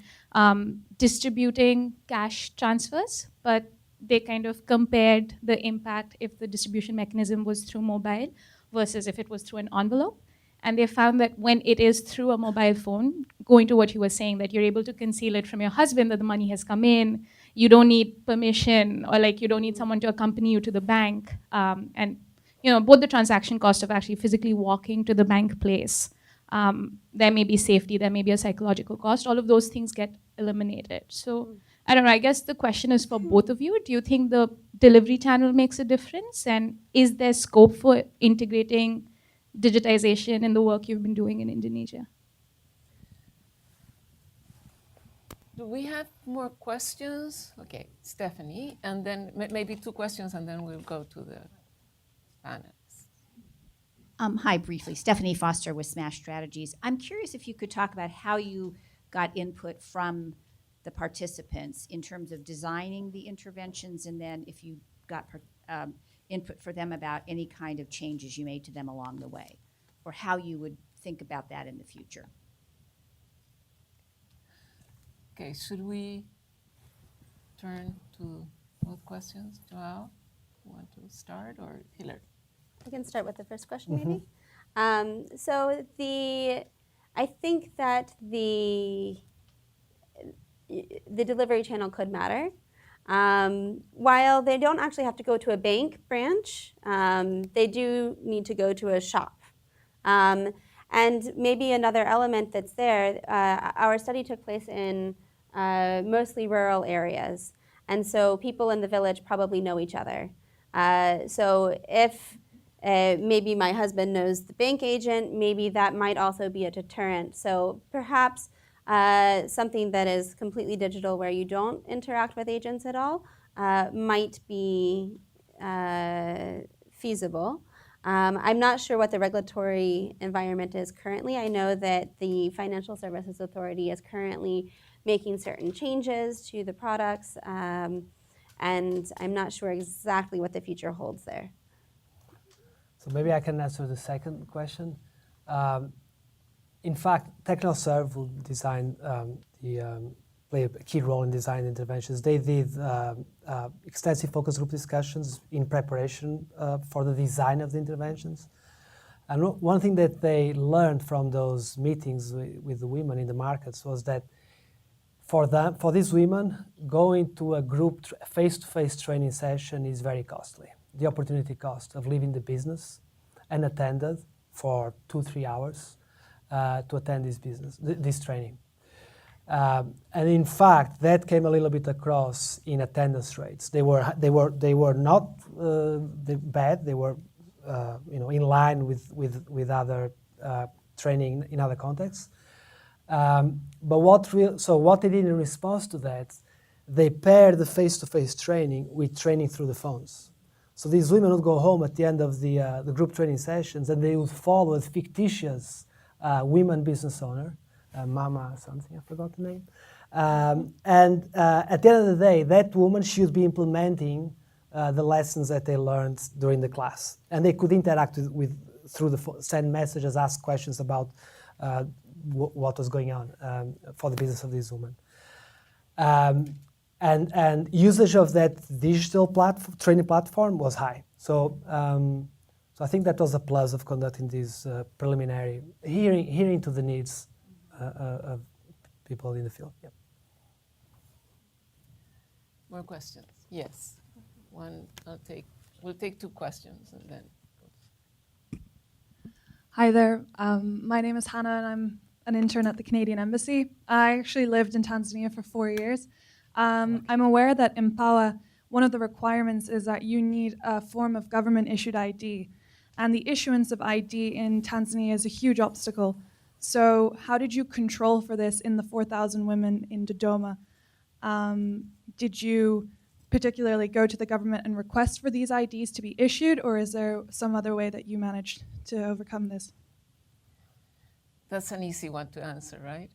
distributing cash transfers, but they kind of compared the impact if the distribution mechanism was through mobile versus if it was through an envelope. And they found that when it is through a mobile phone, going to what you were saying, that you're able to conceal it from your husband that the money has come in, you don't need permission, or like you don't need someone to accompany you to the bank. And both the transaction cost of actually physically walking to the bank place, there may be safety, there may be a psychological cost, all of those things get eliminated. So I don't know, I guess the question is for both of you. Do you think the delivery channel makes a difference? And is there scope for integrating digitization in the work you've been doing in Indonesia? Do we have more questions? Okay, Stephanie, and then maybe two questions, and then we'll go to the panelists. Hi, briefly. Stephanie Foster with Smash Strategies. I'm curious if you could talk about how you got input from the participants in terms of designing the interventions, and then if you got input for them about any kind of changes you made to them along the way, or how you would think about that in the future. Okay, should we turn to both questions? Joao, you want to start, or Hillary? I can start with the first question, maybe. So I think that the delivery channel could matter. While they don't actually have to go to a bank branch, they do need to go to a shop. And maybe another element that's there, our study took place in mostly rural areas. And so people in the village probably know each other. So if maybe my husband knows the bank agent, maybe that might also be a deterrent. So perhaps something that is completely digital where you don't interact with agents at all might be feasible. I'm not sure what the regulatory environment is currently. I know that the Financial Services Authority is currently making certain changes to the products, and I'm not sure exactly what the future holds there. So maybe I can answer the second question. In fact, TechnoServe will design play a key role in design interventions. They did extensive focus group discussions in preparation for the design of the interventions. And one thing that they learned from those meetings with the women in the markets was that for these women, going to a group face-to-face training session is very costly. The opportunity cost of leaving the business unattended for 2-3 hours to attend this training. And in fact, that came a little bit across in attendance rates. They were not bad. They were in line with other training in other contexts. But what they did in response to that, they paired the face-to-face training with training through the phones. So these women would go home at the end of the group training sessions, and they would follow a fictitious women business owner, Mama something, I forgot the name. And at the end of the day, that woman should be implementing the lessons that they learned during the class. And they could interact through the phone, send messages, ask questions about what was going on for the business of this woman. And usage of that digital training platform was high. So I think that was a plus of conducting this preliminary, hearing to the needs of people in the field. Yep. More questions? Yes. We'll take 2 questions and then. Hi there. My name is Hannah, and I'm an intern at the Canadian Embassy. I actually lived in Tanzania for 4 years. I'm aware that in PAWA, one of the requirements is that you need a form of government-issued ID. And the issuance of ID in Tanzania is a huge obstacle. So how did you control for this in the 4,000 women in Dodoma? Did you particularly go to the government and request for these IDs to be issued, or is there some other way that you managed to overcome this? That's an easy one to answer, right?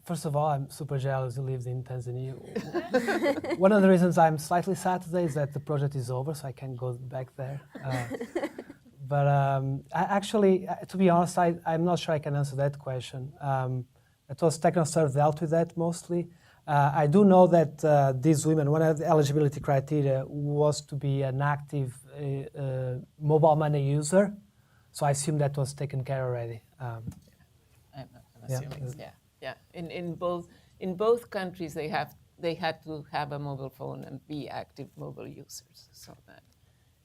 First of all, I'm super jealous you lived in Tanzania. One of the reasons I'm slightly sad today is that the project is over, so I can't go back there. But to be honest, I'm not sure I can answer that question. It was TechnoServe dealt with that mostly. I do know that these women, one of the eligibility criteria was to be an active mobile money user. So I assume that was taken care already. I'm assuming, yeah. In both countries, they had to have a mobile phone and be active mobile users. So that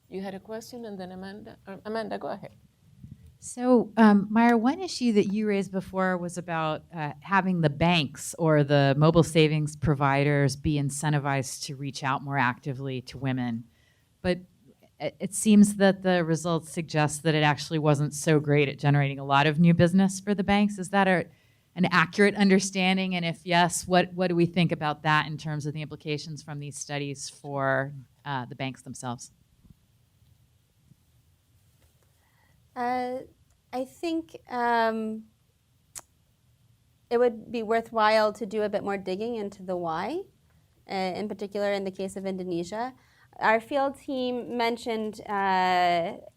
you had a question, and then Amanda, go ahead. So, Myra, one issue that you raised before was about having the banks or the mobile savings providers be incentivized to reach out more actively to women. But it seems that the results suggest that it actually wasn't so great at generating a lot of new business for the banks. Is that an accurate understanding? And if yes, what do we think about that in terms of the implications from these studies for the banks themselves? I think it would be worthwhile to do a bit more digging into the why, in particular in the case of Indonesia. Our field team mentioned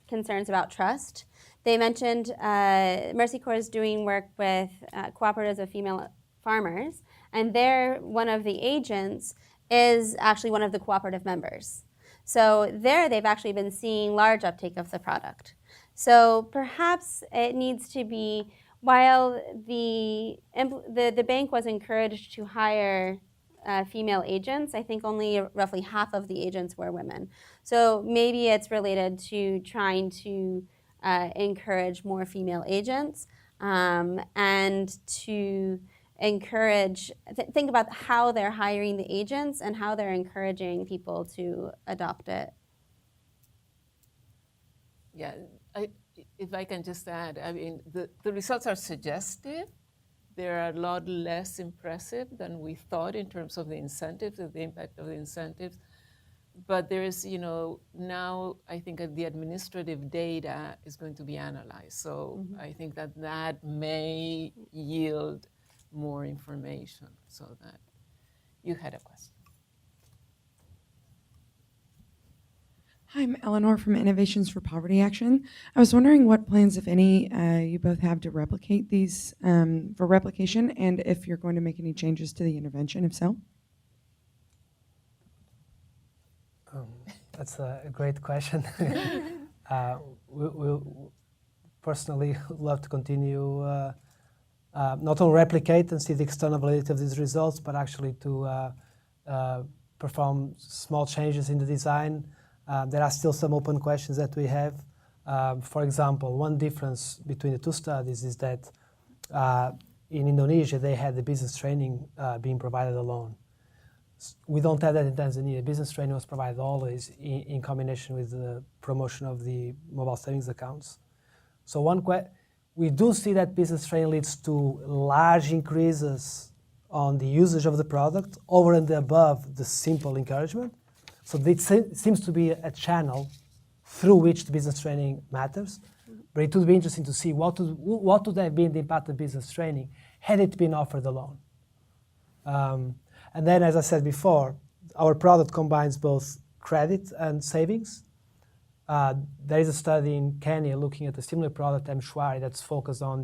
concerns about trust. They mentioned Mercy Corps is doing work with cooperatives of female farmers, and one of the agents is actually one of the cooperative members. So they've actually been seeing large uptake of the product. So perhaps it needs to be, while the bank was encouraged to hire female agents, I think only roughly half of the agents were women. So maybe it's related to trying to encourage more female agents and to encourage, think about how they're hiring the agents and how they're encouraging people to adopt it. Yeah, if I can just add, I mean, the results are suggestive. They're a lot less impressive than we thought in terms of the incentives, of the impact of the incentives. But there is, now I think the administrative data is going to be analyzed. So I think that may yield more information so that you had a question. Hi, I'm Eleanor from Innovations for Poverty Action. I was wondering what plans, if any, you both have to replicate these for replication, and if you're going to make any changes to the intervention, if so. That's a great question. We'll personally love to continue not only replicate and see the external validity of these results, but actually to perform small changes in the design. There are still some open questions that we have. For example, one difference between the two studies is that in Indonesia, they had the business training being provided alone. We don't have that in Tanzania. Business training was provided always in combination with the promotion of the mobile savings accounts. So we do see that business training leads to large increases on the usage of the product over and above the simple encouragement. So it seems to be a channel through which the business training matters. But it would be interesting to see what would have been the impact of business training had it been offered alone. And then, as I said before, our product combines both credit and savings. There is a study in Kenya looking at a similar product, M-Shwari, that's focused on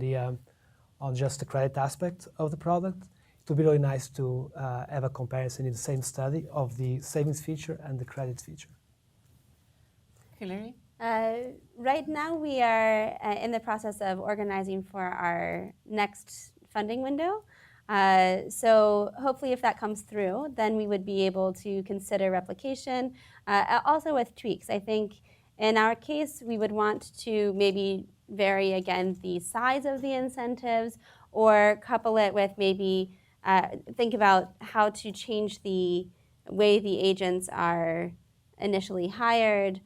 just the credit aspect of the product. It would be really nice to have a comparison in the same study of the savings feature and the credit feature. Hillary? Right now, we are in the process of organizing for our next funding window. So hopefully if that comes through, then we would be able to consider replication, also with tweaks. I think in our case, we would want to maybe vary, again, the size of the incentives, or couple it with maybe think about how to change the way the agents are initially hired,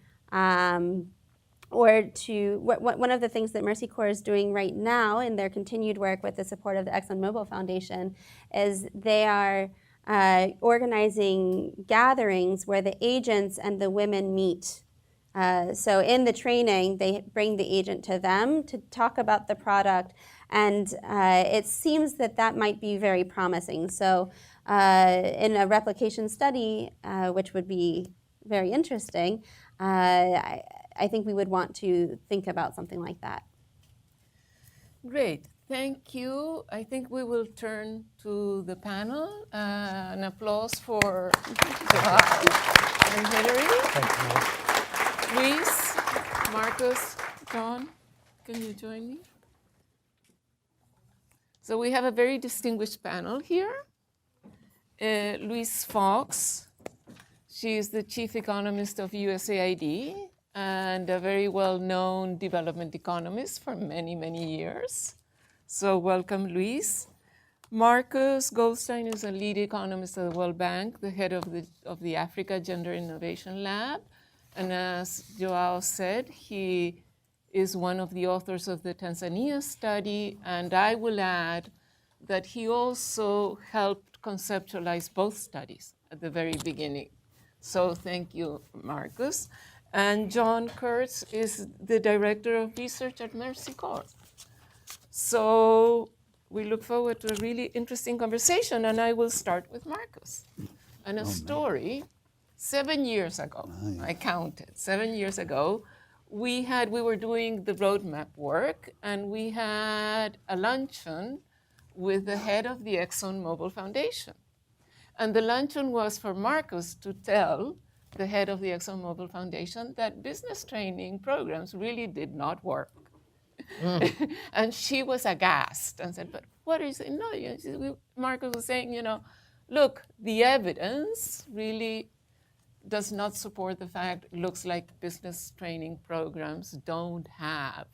or one of the things that Mercy Corps is doing right now in their continued work with the support of the ExxonMobil Foundation is they are organizing gatherings where the agents and the women meet. So in the training, they bring the agent to them to talk about the product, and it seems that might be very promising. So in a replication study, which would be very interesting, I think we would want to think about something like that. Great, thank you. I think we will turn to the panel. An applause for Joao and Hillary. Luis, Marcus, John, can you join me? So we have a very distinguished panel here. Louise Fox, she is the chief economist of USAID and a very well-known development economist for many, many years. So welcome, Luis. Marcus Goldstein is a lead economist at the World Bank, the head of the Africa Gender Innovation Lab. And as Joao said, he is one of the authors of the Tanzania study. And I will add that he also helped conceptualize both studies at the very beginning. So thank you, Marcus. And John Kurtz is the director of research at Mercy Corps. So we look forward to a really interesting conversation, and I will start with Marcus. And a story, 7 years ago, I counted, 7 years ago, we were doing the roadmap work, and we had a luncheon with the head of the ExxonMobil Foundation. And the luncheon was for Marcus to tell the head of the ExxonMobil Foundation that business training programs really did not work. And she was aghast and said, but what is it? No, Marcus was saying, look, the evidence really does not support the fact it looks like business training programs don't have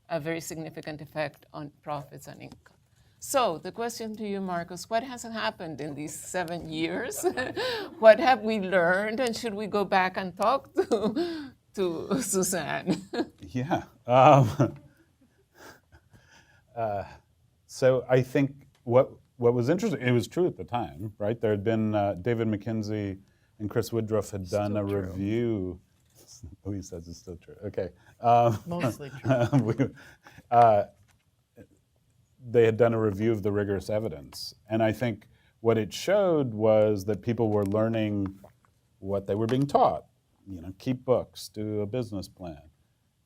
a very significant effect on profits and income. So the question to you, Marcus, what has happened in these 7 years? What have we learned, and should we go back and talk to Suzanne? Yeah. So I think what was interesting, it was true at the time, right? There had been, David McKinsey and Chris Woodruff had done a review. Louise says it's still true. Okay. Mostly true. They had done a review of the rigorous evidence. And I think what it showed was that people were learning what they were being taught. Keep books, do a business plan.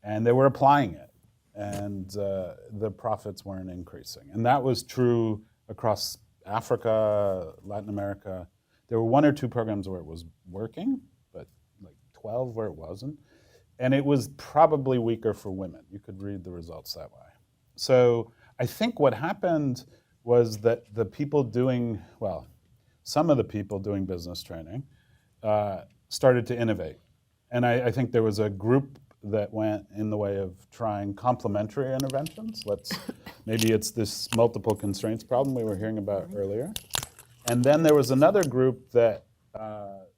And they were applying it. And the profits weren't increasing. And that was true across Africa, Latin America. There were 1 or 2 programs where it was working, but like 12 where it wasn't. And it was probably weaker for women. You could read the results that way. So I think what happened was that the people doing, some of the people doing business training started to innovate. And I think there was a group that went in the way of trying complementary interventions. Maybe it's this multiple constraints problem we were hearing about earlier. And then there was another group that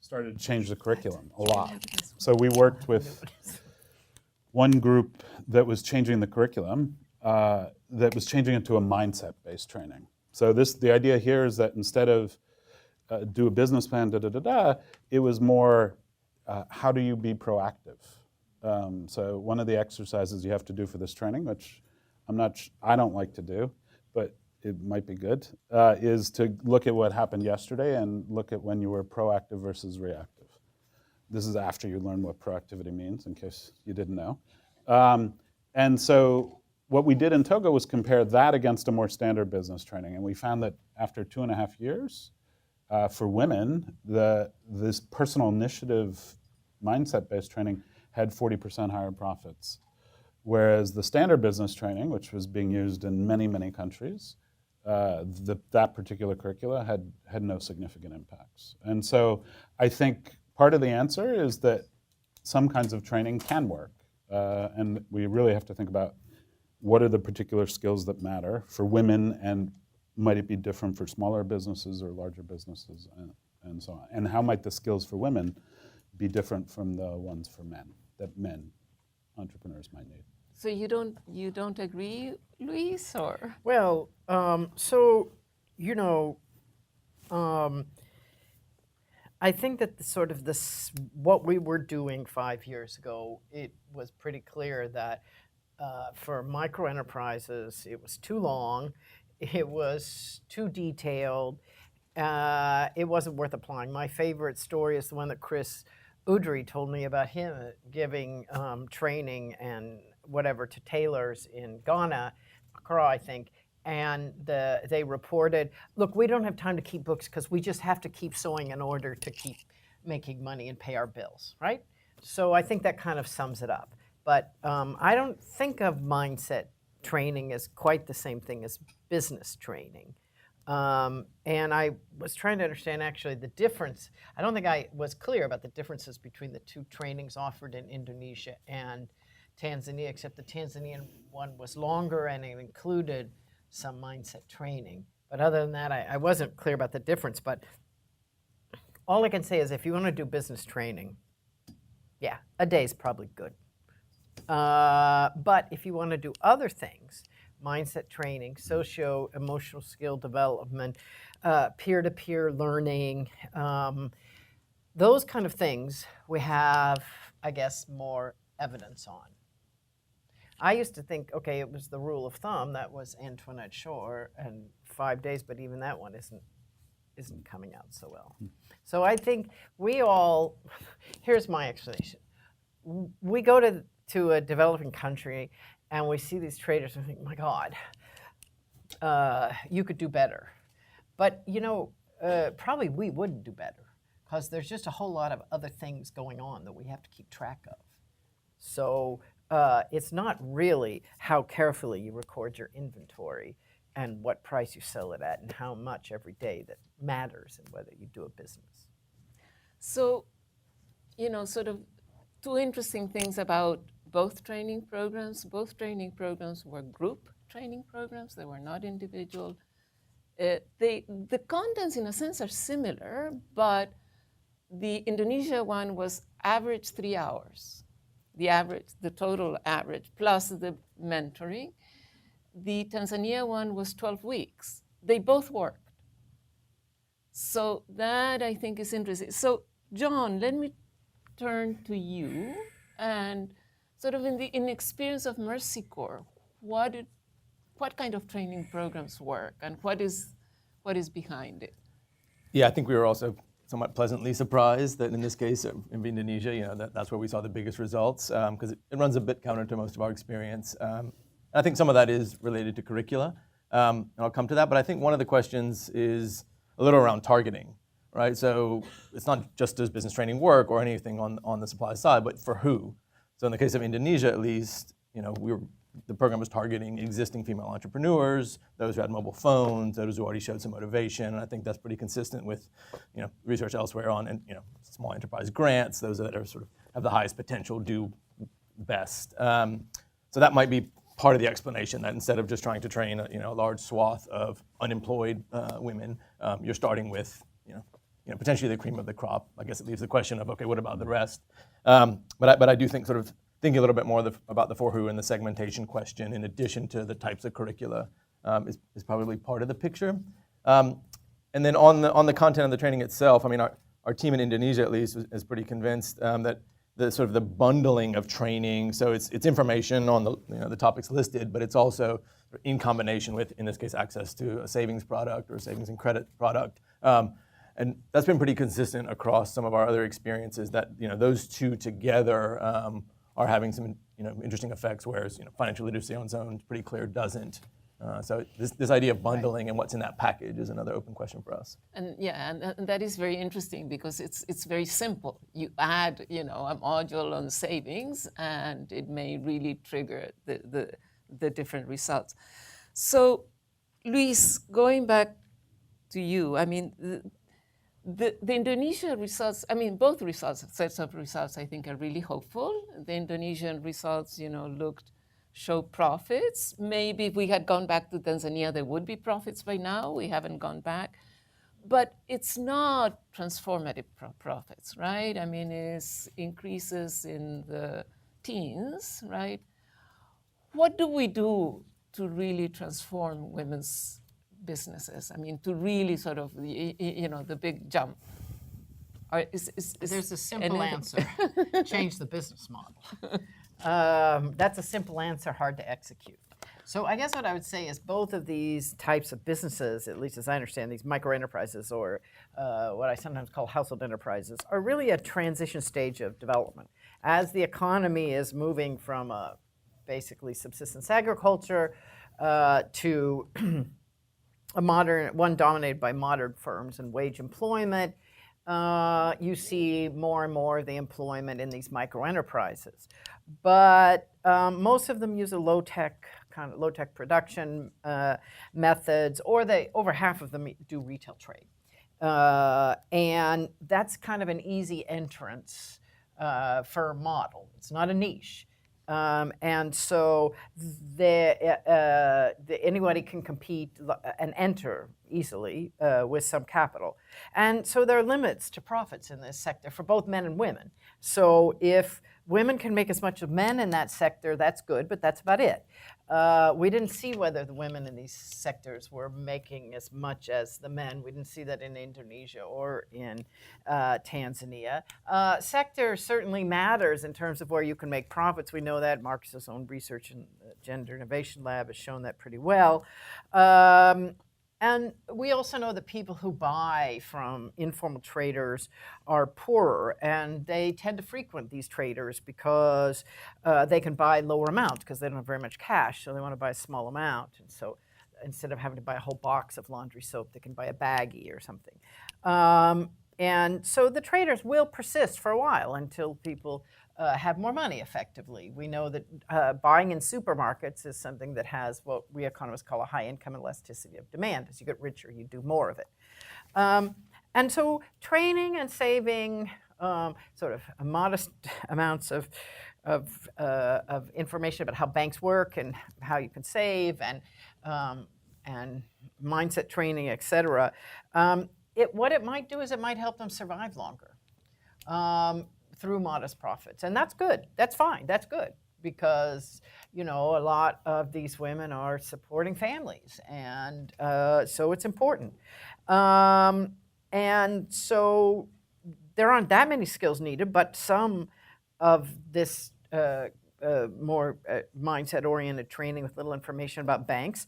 started to change the curriculum a lot. So we worked with one group that was changing the curriculum, that was changing it to a mindset-based training. So the idea here is that instead of do a business plan, it was more, how do you be proactive? So one of the exercises you have to do for this training, which I don't like to do, but it might be good, is to look at what happened yesterday and look at when you were proactive versus reactive. This is after you learn what proactivity means, in case you didn't know. And so what we did in Togo was compare that against a more standard business training. And we found that after 2.5 years, for women, this personal initiative mindset-based training had 40% higher profits. Whereas the standard business training, which was being used in many, many countries, that particular curricula had no significant impacts. And so I think part of the answer is that some kinds of training can work. And we really have to think about what are the particular skills that matter for women, and might it be different for smaller businesses or larger businesses, and so on. And how might the skills for women be different from the ones for men, that men entrepreneurs might need? So you don't agree, Luis, or? Well, I think that what we were doing 5 years ago, it was pretty clear that for micro enterprises, it was too long, it was too detailed, it wasn't worth applying. My favorite story is the one that Chris Udry told me about him giving training and whatever to tailors in Ghana, Accra, I think, and they reported, look, we don't have time to keep books because we just have to keep sewing in order to keep making money and pay our bills, right? So I think that kind of sums it up. But I don't think of mindset training as quite the same thing as business training. And I was trying to understand actually the difference. I don't think I was clear about the differences between the two trainings offered in Indonesia and Tanzania, except the Tanzanian one was longer and it included some mindset training. But other than that, I wasn't clear about the difference. But all I can say is if you want to do business training, yeah, a day is probably good. But if you want to do other things, mindset training, socio-emotional skill development, peer-to-peer learning, those kind of things we have, I guess, more evidence on. I used to think, okay, it was the rule of thumb, that was Antoinette Shore, and 5 days, but even that one isn't coming out so well. So I think here's my explanation. We go to a developing country and we see these traders and think, my God, you could do better. But probably we wouldn't do better because there's just a whole lot of other things going on that we have to keep track of. So it's not really how carefully you record your inventory and what price you sell it at and how much every day that matters in whether you do a business. So, sort of two interesting things about both training programs. Both training programs were group training programs. They were not individual. The contents, in a sense, are similar, but the Indonesia one was average 3 hours. The total average, plus the mentoring. The Tanzania one was 12 weeks. They both worked. So that, I think, is interesting. So, John, let me turn to you. And sort of in the experience of Mercy Corps, what kind of training programs work, and what is behind it? Yeah, I think we were also somewhat pleasantly surprised that in this case in Indonesia, that's where we saw the biggest results, because it runs a bit counter to most of our experience. I think some of that is related to curricula, and I'll come to that. But I think one of the questions is a little around targeting, right? So it's not just does business training work or anything on the supply side, but for who? So in the case of Indonesia, at least, the program was targeting existing female entrepreneurs, those who had mobile phones, those who already showed some motivation, and I think that's pretty consistent with, research elsewhere on, small enterprise grants, those that are sort of have the highest potential do best. So that might be part of the explanation, that instead of just trying to train a large swath of unemployed women, you're starting with potentially the cream of the crop. I guess it leaves the question of, okay, what about the rest? But I do think sort of thinking a little bit more about the for who and the segmentation question, in addition to the types of curricula, is probably part of the picture. And then on the content of the training itself, I mean, our team in Indonesia at least is pretty convinced that the sort of the bundling of training, so it's information on the topics listed, but it's also in combination with, in this case, access to a savings product or a savings and credit product. And that's been pretty consistent across some of our other experiences, that those two together are having some interesting effects, whereas financial literacy on its own is pretty clear doesn't. So this idea of bundling and what's in that package is another open question for us. And that is very interesting, because it's very simple. You add a module on savings, and it may really trigger the different results. So, Luis, going back to you, I mean, the Indonesia results, I mean, both sets of results, I think, are really hopeful. The Indonesian results, show profits. Maybe if we had gone back to Tanzania, there would be profits by now. We haven't gone back. But it's not transformative profits, right? I mean, it's increases in the teens, right? What do we do to really transform women's businesses? I mean, to really sort of, the big jump. There's a simple answer. Change the business model. That's a simple answer, hard to execute. So I guess what I would say is both of these types of businesses, at least as I understand, these micro enterprises, or what I sometimes call household enterprises, are really a transition stage of development. As the economy is moving from basically subsistence agriculture to a modern one dominated by modern firms and wage employment, you see more and more of the employment in these micro enterprises. But most of them use a low-tech production methods, or over half of them do retail trade. And that's kind of an easy entrance for a model. It's not a niche. And so anybody can compete and enter easily with some capital. And so there are limits to profits in this sector for both men and women. So if women can make as much as men in that sector, that's good, but that's about it. We didn't see whether the women in these sectors were making as much as the men. We didn't see that in Indonesia or in Tanzania. Sector certainly matters in terms of where you can make profits. We know that. Marcus's own research in the Gender Innovation Lab has shown that pretty well. And we also know that people who buy from informal traders are poorer, and they tend to frequent these traders because they can buy lower amounts because they don't have very much cash, so they want to buy a small amount. And so instead of having to buy a whole box of laundry soap, they can buy a baggie or something. And so the traders will persist for a while until people have more money effectively. We know that buying in supermarkets is something that has what we economists call a high income elasticity of demand. As you get richer, you do more of it. And so training and saving sort of modest amounts of information about how banks work and how you can save, and mindset training, et cetera. What it might do is it might help them survive longer. Through modest profits. And that's good. That's fine. That's good. Because, a lot of these women are supporting families. And so it's important. And so there aren't that many skills needed, but some of this more mindset-oriented training with little information about banks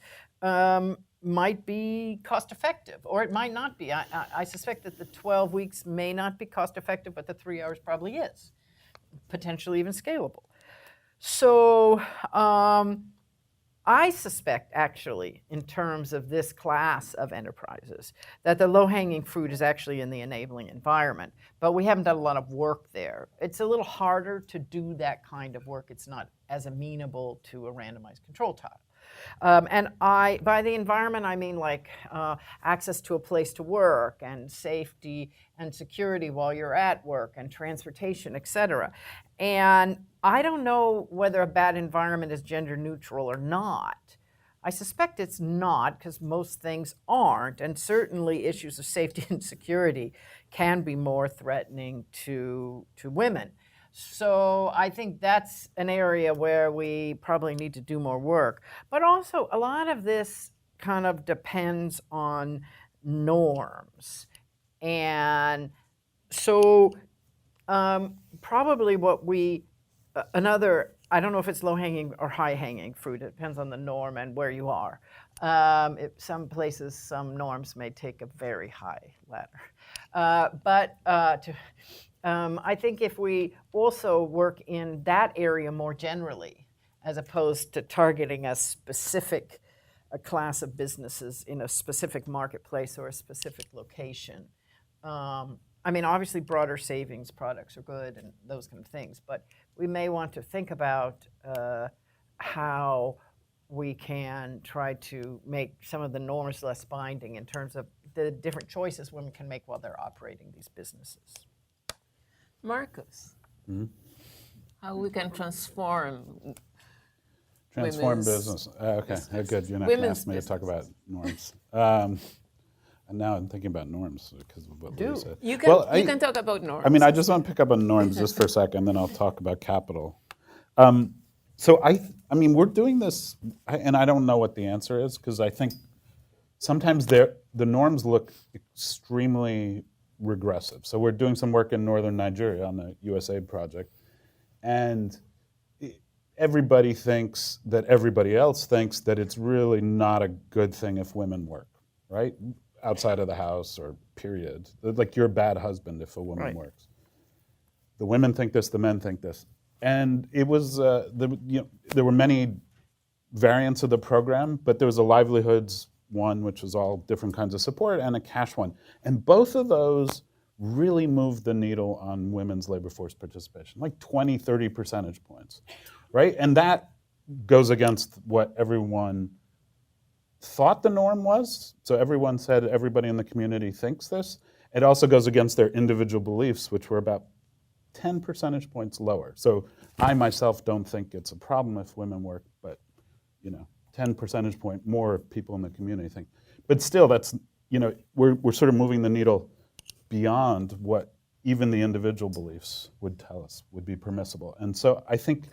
might be cost effective, or it might not be. I suspect that the 12 weeks may not be cost effective, but the 3 hours probably is, potentially even scalable. So I suspect, actually, in terms of this class of enterprises, that the low-hanging fruit is actually in the enabling environment, but we haven't done a lot of work there. It's a little harder to do that kind of work. It's not as amenable to a randomized control trial. And by the environment, I mean like access to a place to work, and safety and security while you're at work, and transportation, et cetera. And I don't know whether a bad environment is gender neutral or not. I suspect it's not, because most things aren't, and certainly issues of safety and security can be more threatening to women. So I think that's an area where we probably need to do more work. But also, a lot of this kind of depends on norms. And so probably what we, I don't know if it's low-hanging or high-hanging fruit. It depends on the norm and where you are. Some places, some norms may take a very high ladder. I think if we also work in that area more generally, as opposed to targeting a class of businesses in a specific marketplace or a specific location. I mean, obviously broader savings products are good and those kind of things, but we may want to think about how we can try to make some of the norms less binding in terms of the different choices women can make while they're operating these businesses. Marcus, Mm-hmm. how we can transform business. Okay, good. You're not going to ask me to talk about norms. And now I'm thinking about norms because of what Louis said. You can talk about norms. I mean, I just want to pick up on norms just for a second, then I'll talk about capital. So I mean, we're doing this, and I don't know what the answer is, because I think sometimes the norms look extremely regressive. So we're doing some work in northern Nigeria on the USAID project, and everybody thinks that everybody else thinks that it's really not a good thing if women work, right? Outside of the house, or period. Like, you're a bad husband if a woman works. The women think this, the men think this. And it was, there were many variants of the program, but there was a livelihoods one, which was all different kinds of support, and a cash one. And both of those really moved the needle on women's labor force participation, like 20, 30 percentage points, right? And that goes against what everyone thought the norm was. So everyone said everybody in the community thinks this. It also goes against their individual beliefs, which were about 10 percentage points lower. So I myself don't think it's a problem if women work, but 10 percentage point more people in the community think. But still, that's, we're sort of moving the needle beyond what even the individual beliefs would tell us would be permissible. And so I think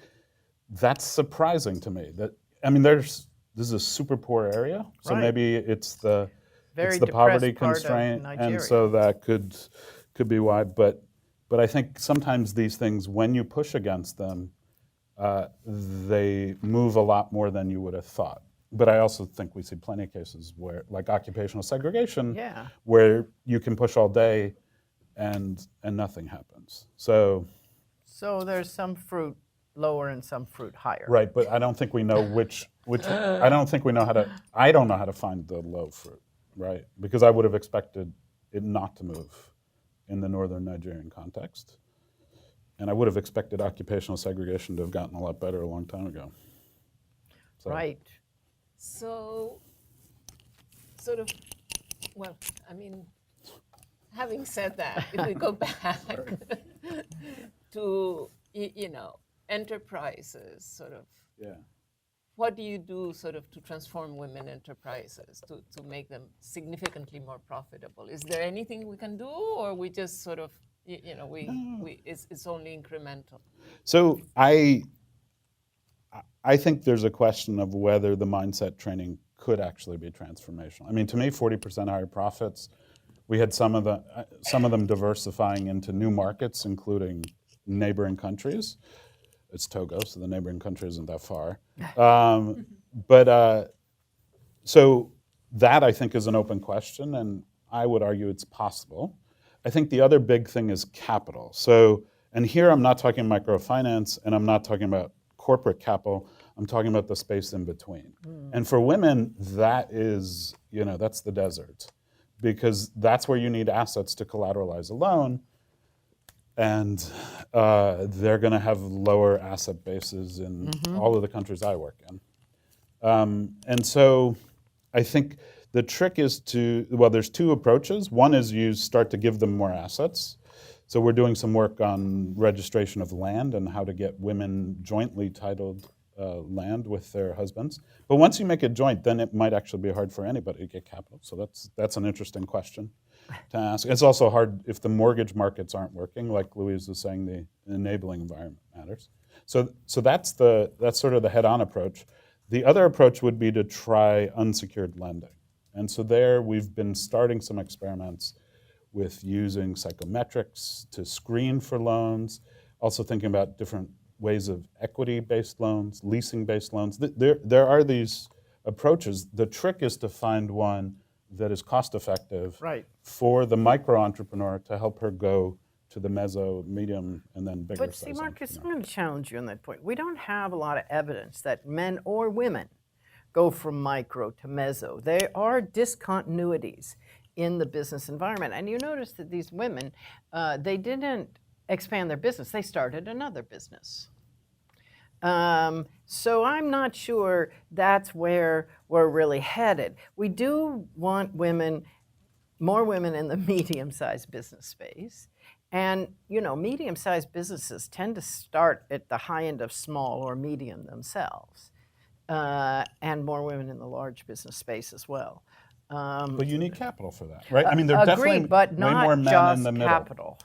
that's surprising to me. That, I mean, this is a super poor area, so maybe it's the poverty constraint, and so that could be why. But I think sometimes these things, when you push against them, they move a lot more than you would have thought. But I also think we see plenty of cases where, like occupational segregation, where you can push all day and nothing happens. So there's some fruit lower and some fruit higher. Right, but I don't think we know which I don't think we know how to, I don't know how to find the low fruit, right? Because I would have expected it not to move in the northern Nigerian context. And I would have expected occupational segregation to have gotten a lot better a long time ago. So. Right. So, sort of, well, I mean, having said that, if we go back to, enterprises, sort of, what do you do sort of to transform women enterprises, to make them significantly more profitable? Is there anything we can do, or we just sort of, it's only incremental? So I think there's a question of whether the mindset training could actually be transformational. I mean, to me, 40% higher profits. We had some of them diversifying into new markets, including neighboring countries. It's Togo, so the neighboring country isn't that far. So that, I think, is an open question, and I would argue it's possible. I think the other big thing is capital. So, and here I'm not talking microfinance, and I'm not talking about corporate capital. I'm talking about the space in between. And for women, that is, that's the desert, because that's where you need assets to collateralize a loan. And they're going to have lower asset bases in all of the countries I work in. And so I think the trick is there's two approaches. One is you start to give them more assets. So we're doing some work on registration of land and how to get women jointly titled land with their husbands. But once you make it joint, then it might actually be hard for anybody to get capital. So that's an interesting question to ask. It's also hard if the mortgage markets aren't working, like Louise was saying, the enabling environment matters. So that's sort of the head-on approach. The other approach would be to try unsecured lending. And so there we've been starting some experiments with using psychometrics to screen for loans, also thinking about different ways of equity-based loans, leasing-based loans. There are these approaches. The trick is to find one that is cost-effective for the micro-entrepreneur to help her go to the meso, medium, and then bigger. But see, Marcus, I'm going to challenge you on that point. We don't have a lot of evidence that men or women go from micro to meso. There are discontinuities in the business environment. And you notice that these women, they didn't expand their business. They started another business. So I'm not sure that's where we're really headed. We do want women, more women in the medium-sized business space. And, you know, medium-sized businesses tend to start at the high end of small or medium themselves. And more women in the large business space as well. But you need capital for that, right? I mean, there are definitely but way more men in the middle. Capital.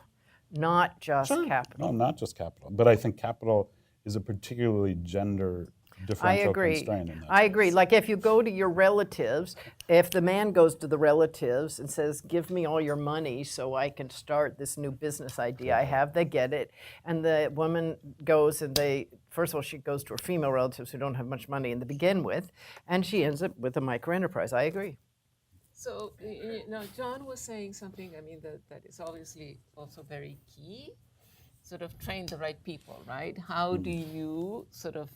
Not just capital. No, not just capital. But I think capital is a particularly gender differential constraint in that I agree. Like if you go to your relatives, if the man goes to the relatives and says, give me all your money so I can start this new business idea I have, they get it. And the woman goes and first of all, she goes to her female relatives who don't have much money to begin with, and she ends up with a micro enterprise. I agree. So, you know, John was saying something, I mean, that is obviously also very key, sort of train the right people, right? How do you sort of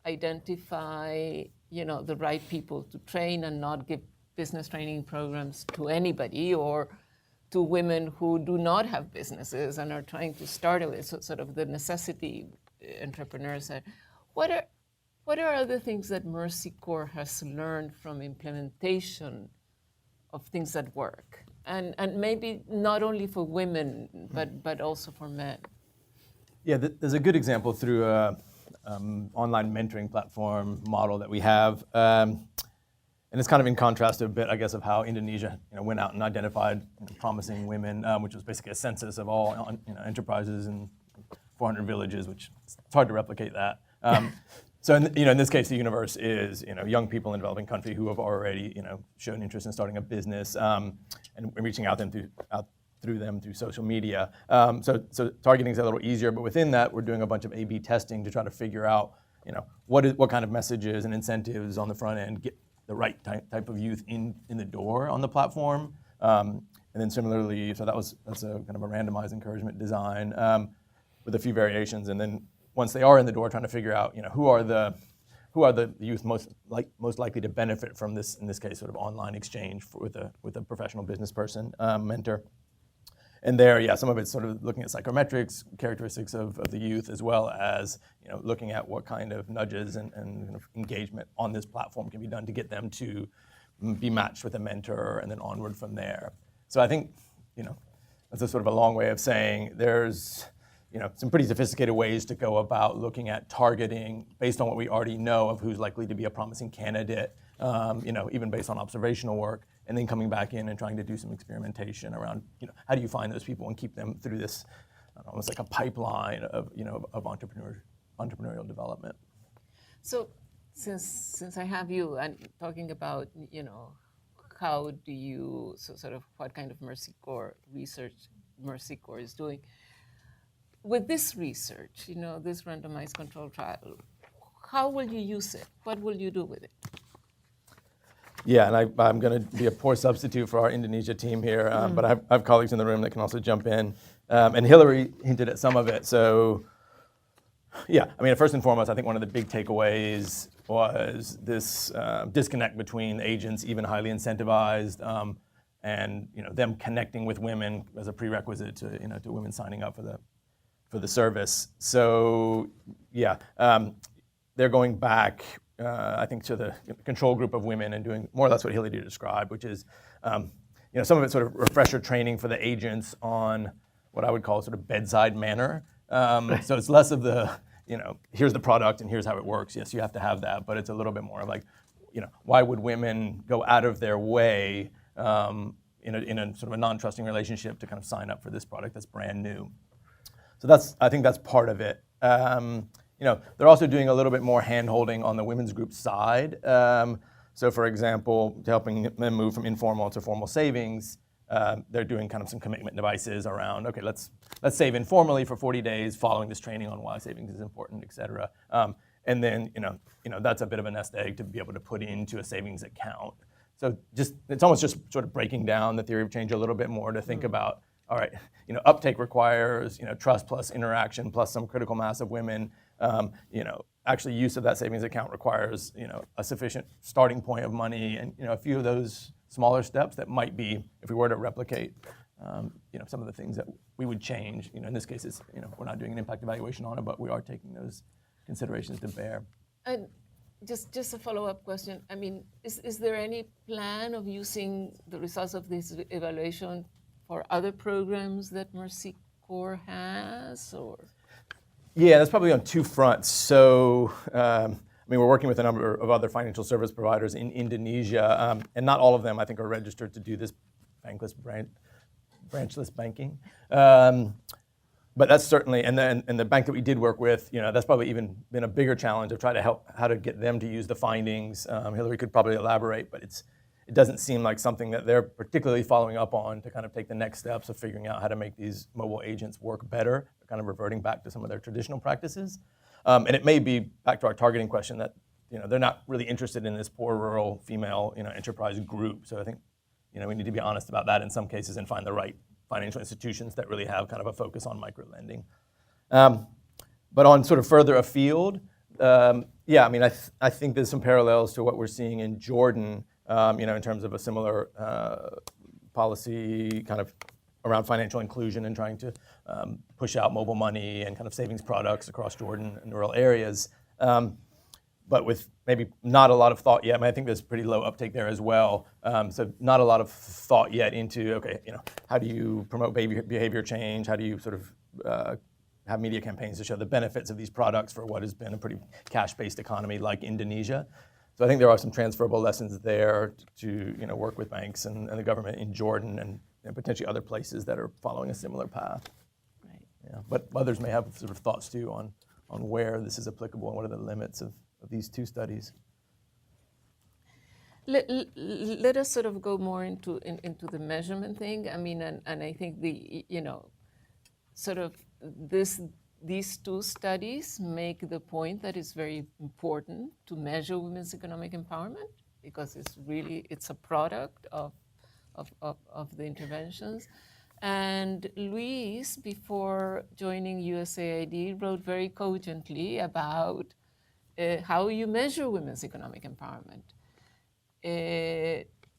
identify, you know, the right people to train and not give business training programs to anybody or to women who do not have businesses and are trying to start it, so sort of the necessity entrepreneurs. What are other things that Mercy Corps has learned from implementation of things that work, and maybe not only for women, but also for men? Yeah, there's a good example through a online mentoring platform model that we have, and it's kind of in contrast to a bit, I guess, of how Indonesia, you know, went out and identified promising women, which was basically a census of all enterprises in 400 villages, which it's hard to replicate that. So, in this case, the universe is, young people in a developing country who have already, shown interest in starting a business, and reaching out through them through social media. So targeting is a little easier, but within that, we're doing a bunch of A/B testing to try to figure out, what kind of messages and incentives on the front end get the right type of youth in the door on the platform. And then similarly, that's a kind of a randomized encouragement design with a few variations, and then once they are in the door, trying to figure out, who are the youth most likely to benefit from this, in this case, sort of online exchange with a professional business person, mentor. And there, some of it's sort of looking at psychometrics, characteristics of the youth, as well as looking at what kind of nudges and kind of engagement on this platform can be done to get them to be matched with a mentor, and then onward from there. So I think, that's a sort of a long way of saying there's some pretty sophisticated ways to go about looking at targeting based on what we already know of who's likely to be a promising candidate, even based on observational work, and then coming back in and trying to do some experimentation around, how do you find those people and keep them through this almost like a pipeline of, of entrepreneurial development. So since I have you and talking about, how do you, sort of what kind of Mercy Corps research Mercy Corps is doing, with this research, this randomized control trial, how will you use it? What will you do with it? Yeah, and I'm going to be a poor substitute for our Indonesia team here, but I have colleagues in the room that can also jump in. And Hillary hinted at some of it. So, yeah, I mean, first and foremost, I think one of the big takeaways was this disconnect between agents, even highly incentivized, and them connecting with women as a prerequisite to to women signing up for the service. So, yeah, they're going back, I think, to the control group of women and doing more or less what Hillary described, which is, some of it's sort of refresher training for the agents on what I would call sort of bedside manner. So it's less of the, here's the product and here's how it works. Yes, you have to have that, but it's a little bit more of like, why would women go out of their way in a sort of a non-trusting relationship to kind of sign up for this product that's brand new? So I think that's part of it. They're also doing a little bit more hand-holding on the women's group side. So for example, helping them move from informal to formal savings, they're doing kind of some commitment devices around, okay, let's save informally for 40 days following this training on why savings is important, et cetera. And then, that's a bit of a nest egg to be able to put into a savings account. So it's almost just sort of breaking down the theory of change a little bit more to think about, all right, uptake requires, trust plus interaction plus some critical mass of women. Actually use of that savings account requires, a sufficient starting point of money and, a few of those smaller steps that might be, if we were to replicate, some of the things that we would change. In this case, it's, we're not doing an impact evaluation on it, but we are taking those considerations to bear. And just a follow-up question. I mean, is there any plan of using the results of this evaluation for other programs that Mercy Corps has, or? Yeah, that's probably on two fronts. So, we're working with a number of other financial service providers in Indonesia, and not all of them, I think, are registered to do this branchless banking. But that's certainly, and the bank that we did work with, that's probably even been a bigger challenge of trying to help how to get them to use the findings. Hillary could probably elaborate, but it doesn't seem like something that they're particularly following up on to kind of take the next steps of figuring out how to make these mobile agents work better, kind of reverting back to some of their traditional practices. And it may be back to our targeting question that they're not really interested in this poor rural female enterprise group. So I think we need to be honest about that in some cases and find the right financial institutions that really have kind of a focus on micro-lending. But on sort of further afield, I think there's some parallels to what we're seeing in Jordan, in terms of a similar policy kind of around financial inclusion and trying to push out mobile money and kind of savings products across Jordan and rural areas. But with maybe not a lot of thought yet. I think there's pretty low uptake there as well. So not a lot of thought yet into, okay, how do you promote behavior change? How do you sort of have media campaigns to show the benefits of these products for what has been a pretty cash-based economy like Indonesia? So I think there are some transferable lessons there to work with banks and the government in Jordan and potentially other places that are following a similar path. Right. Yeah. But others may have sort of thoughts too on where this is applicable and what are the limits of these two studies. Let us sort of go more into the measurement thing. I mean, and I think sort of these two studies make the point that it's very important to measure women's economic empowerment because it's a product of the interventions. And Luis, before joining USAID, wrote very cogently about how you measure women's economic empowerment.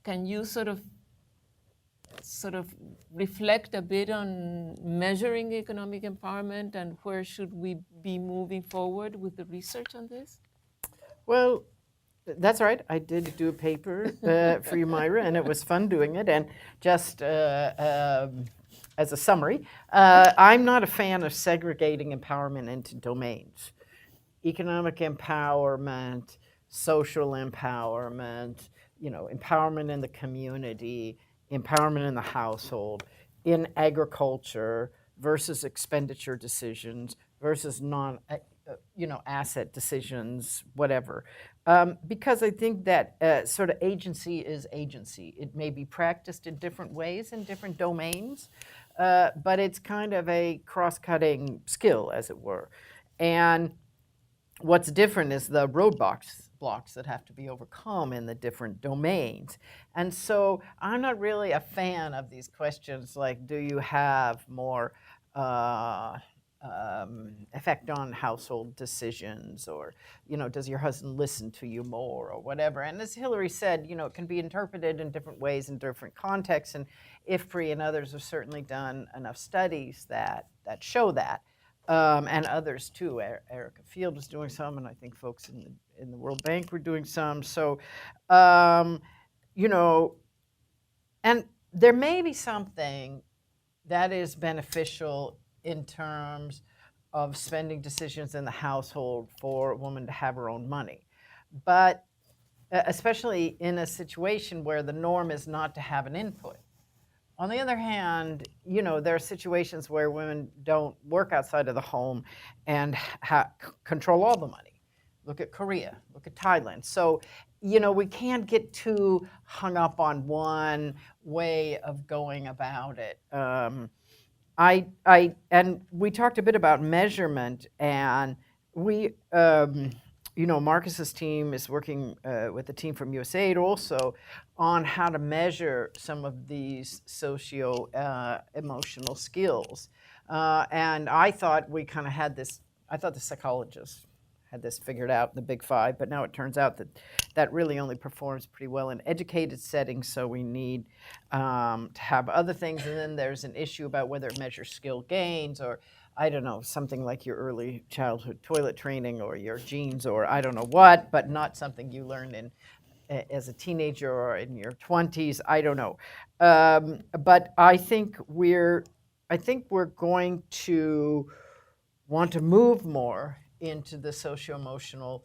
Can you sort of reflect a bit on measuring economic empowerment and where should we be moving forward with the research on this? Well, that's right. I did do a paper for you, Myra, and it was fun doing it. And just as a summary, I'm not a fan of segregating empowerment into domains. Economic empowerment, social empowerment, empowerment in the community, empowerment in the household, in agriculture versus expenditure decisions versus asset decisions, whatever. Because I think that sort of agency is agency. It may be practiced in different ways in different domains, but it's kind of a cross-cutting skill, as it were. And what's different is the roadblocks that have to be overcome in the different domains. And so I'm not really a fan of these questions like, do you have more effect on household decisions, or does your husband listen to you more, or whatever. And as Hillary said, it can be interpreted in different ways in different contexts, and IFPRI and others have certainly done enough studies that show that. And others too. Erica Field was doing some, and I think folks in the World Bank were doing some. So, and there may be something that is beneficial in terms of spending decisions in the household for a woman to have her own money. But especially in a situation where the norm is not to have an input. On the other hand, you know, there are situations where women don't work outside of the home and control all the money. Look at Korea, look at Thailand. So, you know, we can't get too hung up on one way of going about it. And we talked a bit about measurement, and we, you know, Marcus's team is working with the team from USAID also on how to measure some of these socio-emotional skills. And I thought we kind of had this, I thought the psychologists had this figured out in the Big Five, but now it turns out that that really only performs pretty well in educated settings, so we need to have other things. And then there's an issue about whether it measures skill gains or, I don't know, something like your early childhood toilet training or your genes or I don't know what, but not something you learn in as a teenager or in your 20s, I don't know. But I think we're going to want to move more into the socio-emotional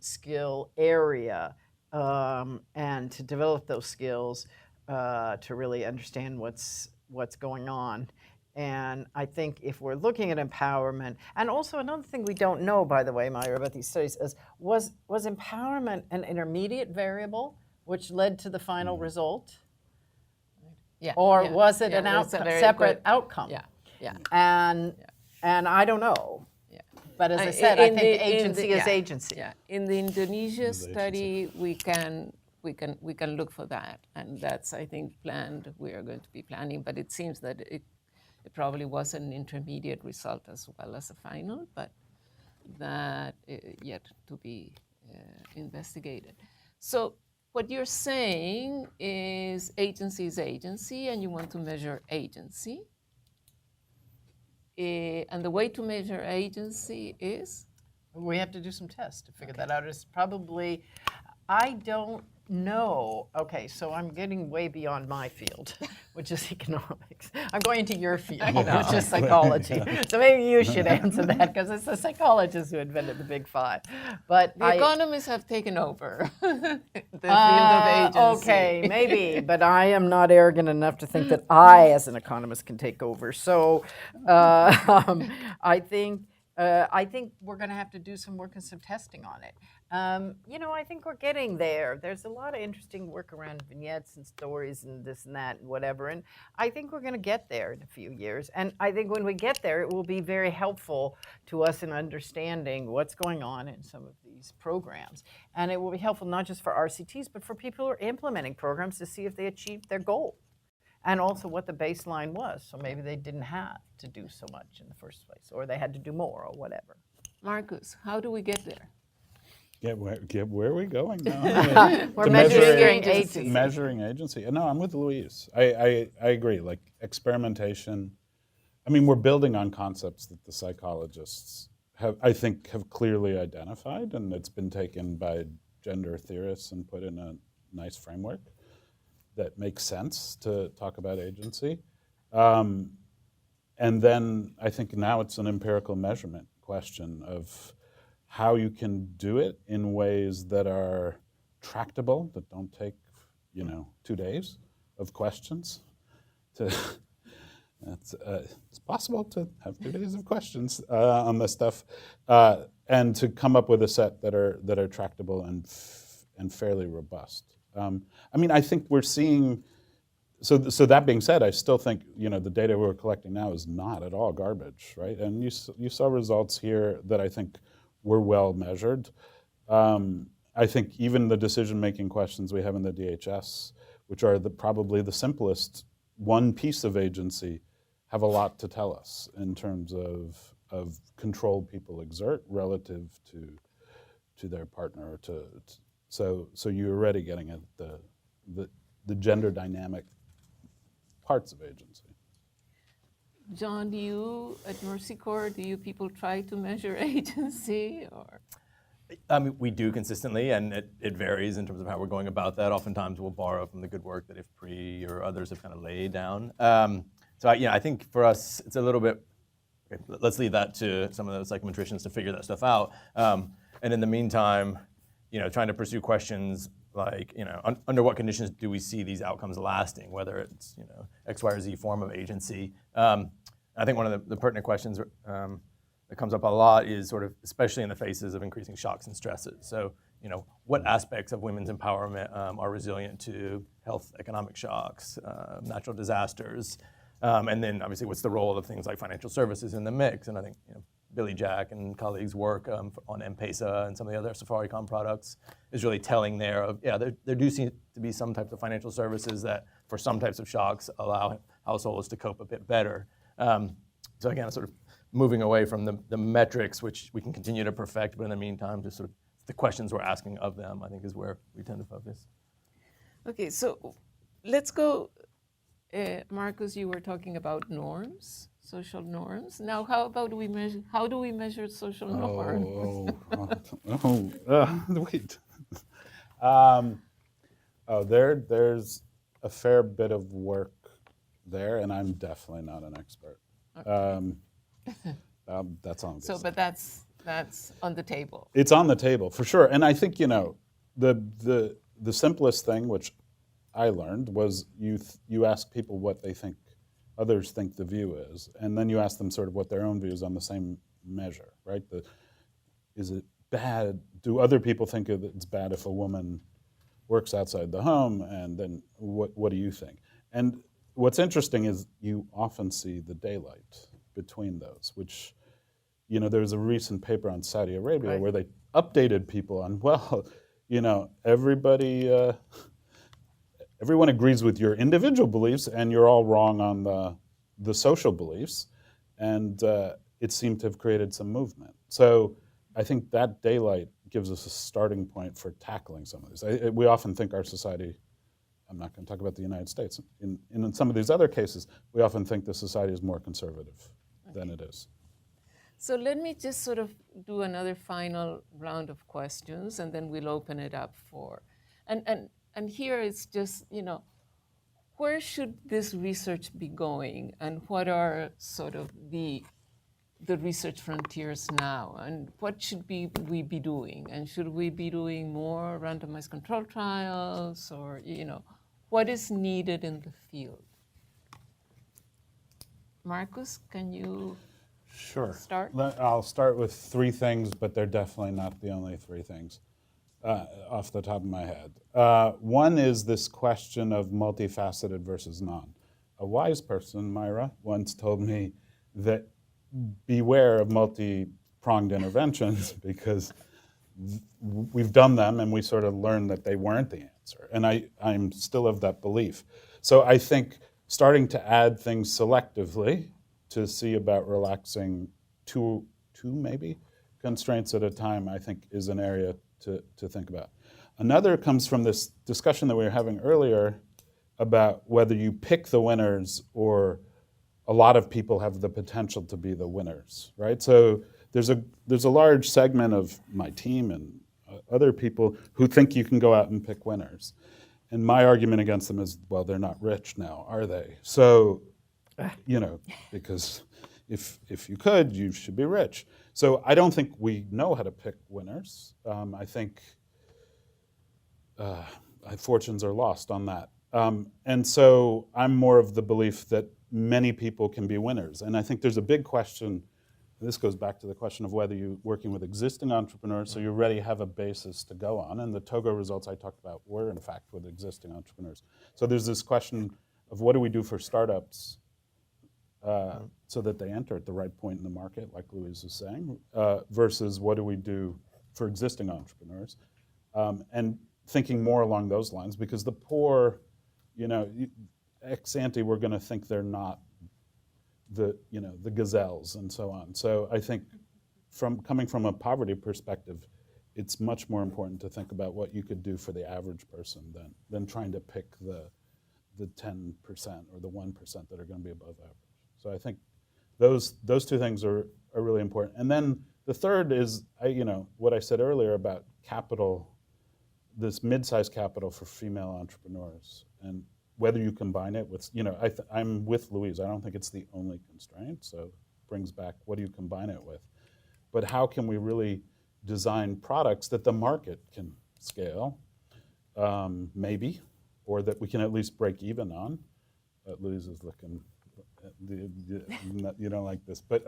skill area and to develop those skills to really understand what's going on. And I think if we're looking at empowerment, and also another thing we don't know, by the way, Myra, about these studies is, was empowerment an intermediate variable which led to the final result? Yeah. Or yeah, was it yeah, an that's a outcome, very separate good- outcome? Yeah, yeah. And I don't know. But as I said, I think agency is agency. Yeah, in the Indonesia Is study, we can look for that, and that's, I think, planned. We are going to be planning, but it seems that it probably was an intermediate result as well as a final, but that yet to be investigated. So what you're saying is agency is agency, and you want to measure agency. And the way to measure agency is? We have to do some tests to figure that out. It's probably, I don't know. Okay, so I'm getting way beyond my field, which is economics. I'm going into your field, which is psychology. So maybe you should answer that, because it's the psychologists who invented the Big Five. But The economists have taken over the field of agency. Okay, maybe, but I am not arrogant enough to think that I, as an economist, can take over. So I think we're going to have to do some work and some testing on it. You know, I think we're getting there. There's a lot of interesting work around vignettes and stories and this and that and whatever, and I think we're going to get there in a few years. And I think when we get there, it will be very helpful to us in understanding what's going on in some of these programs. And it will be helpful not just for RCTs, but for people who are implementing programs to see if they achieved their goal, and also what the baseline was. So maybe they didn't have to do so much in the first place, or they had to do more, or whatever. Marcus, how do we get there? Where are we going now? We're measuring agency. Measuring agency. No, I'm with Louise. I agree. Like experimentation. I mean, we're building on concepts that the psychologists have clearly identified, and it's been taken by gender theorists and put in a nice framework that makes sense to talk about agency. And then I think now it's an empirical measurement question of how you can do it in ways that are tractable, that don't take, 2 days of questions. It's possible to have 2 days of questions on this stuff, and to come up with a set that are tractable and fairly robust. I mean, I think we're seeing. So that being said, I still think the data we're collecting now is not at all garbage, right? And you saw results here that I think were well measured. I think even the decision-making questions we have in the DHS, which are probably the simplest one piece of agency, have a lot to tell us in terms of control people exert relative to their partner. So you're already getting at the gender dynamic parts of agency. John, do you, at Mercy Corps, people try to measure agency? Or? We do consistently, and it varies in terms of how we're going about that. Oftentimes we'll borrow from the good work that IFPRI or others have kind of laid down. So I think for us, it's a little bit, okay, let's leave that to some of those psychometricians to figure that stuff out. And in the meantime, trying to pursue questions like, under what conditions do we see these outcomes lasting, whether it's, X, Y, or Z form of agency. I think one of the pertinent questions that comes up a lot is sort of, especially in the faces of increasing shocks and stresses. So, what aspects of women's empowerment are resilient to health, economic shocks, natural disasters, and then obviously what's the role of things like financial services in the mix? And I think Billy Jack and colleagues' work on M-Pesa and some of the other Safaricom products is really telling there of, there do seem to be some types of financial services that for some types of shocks allow households to cope a bit better. So again, sort of moving away from the metrics, which we can continue to perfect, but in the meantime, just sort of the questions we're asking of them, I think is where we tend to focus. Okay, so let's go, Marcus, you were talking about norms, social norms. Now, how do we measure social norms? Wait. There's a fair bit of work there, and I'm definitely not an expert. Okay. That's on. So, but that's on the table. It's on the table for sure, and I think the simplest thing which I learned was you ask people what they think others think the view is, and then you ask them sort of what their own views on the same measure, right? Is it bad? Do other people think it's bad if a woman works outside the home? And then what do you think? And what's interesting is you often see the daylight between those, which, there was a recent paper on Saudi Arabia Right. where they updated people on, everyone agrees with your individual beliefs and you're all wrong on the social beliefs. And it seemed to have created some movement. So I think that daylight gives us a starting point for tackling some of these. We often think our society, I'm not going to talk about the United States, in some of these other cases, we often think the society is more conservative than it is. So let me just sort of do another final round of questions, and then we'll open it up for, and here it's just, where should this research be going, and what are sort of the research frontiers now, and what should we be doing, and should we be doing more randomized control trials, or what is needed in the field? Marcus, can you? Sure. Start? I'll start with three things, but they're definitely not the only three things off the top of my head. One is this question of multifaceted versus non. A wise person, Myra, once told me that beware of multi-pronged interventions because we've done them and we sort of learned that they weren't the answer. And I'm still of that belief. So I think starting to add things selectively to see about relaxing two maybe constraints at a time, I think is an area to think about. Another comes from this discussion that we were having earlier about whether you pick the winners or a lot of people have the potential to be the winners, right? So there's a large segment of my team and other people who think you can go out and pick winners. And my argument against them is, well, they're not rich now, are they? So, because if you could, you should be rich. So I don't think we know how to pick winners. I think fortunes are lost on that. And so I'm more of the belief that many people can be winners. And I think there's a big question, this goes back to the question of whether you're working with existing entrepreneurs, so you already have a basis to go on. And the Togo results I talked about were, in fact, with existing entrepreneurs. So there's this question of what do we do for startups so that they enter at the right point in the market, like Louise was saying, versus what do we do for existing entrepreneurs? And thinking more along those lines, because the poor, ex ante, we're going to think they're not the gazelles and so on. So I think coming from a poverty perspective, it's much more important to think about what you could do for the average person than trying to pick the 10% or the 1% that are going to be above average. So I think those two things are really important. And then the third is what I said earlier about capital, this mid-sized capital for female entrepreneurs. And whether you combine it with, I'm with Louise. I don't think it's the only constraint. So it brings back, what do you combine it with? But how can we really design products that the market can scale, maybe, or that we can at least break even on? Louise is looking, you don't like this, but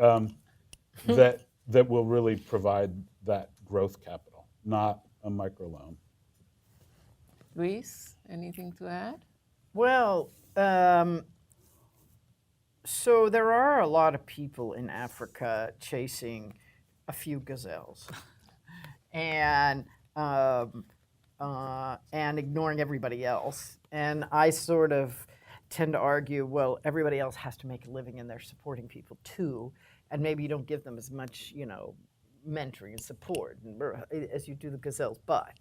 that will really provide that growth capital, not a microloan. Luis, anything to add? Well, so there are a lot of people in Africa chasing a few gazelles and ignoring everybody else. And I sort of tend to argue, well, everybody else has to make a living and they're supporting people too. And maybe you don't give them as much, mentoring and support as you do the gazelles. But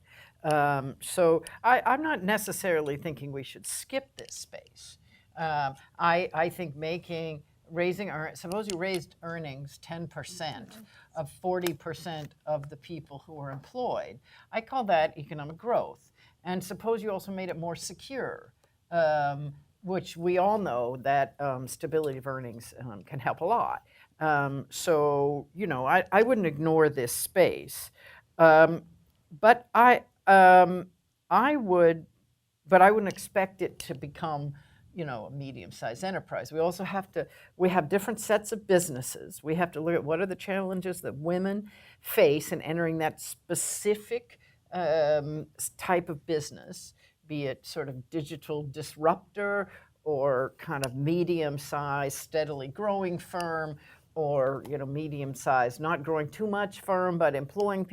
so I'm not necessarily thinking we should skip this space. I think suppose you raised earnings 10% of 40% of the people who are employed. I call that economic growth. And suppose you also made it more secure, which we all know that stability of earnings can help a lot. So, I wouldn't ignore this space. But I wouldn't expect it to become, a medium-sized enterprise. We have different sets of businesses. We have to look at what are the challenges that women face in entering that specific type of business, be it sort of digital disruptor or kind of medium-sized, steadily growing firm, or medium-sized, not growing too much firm, but employing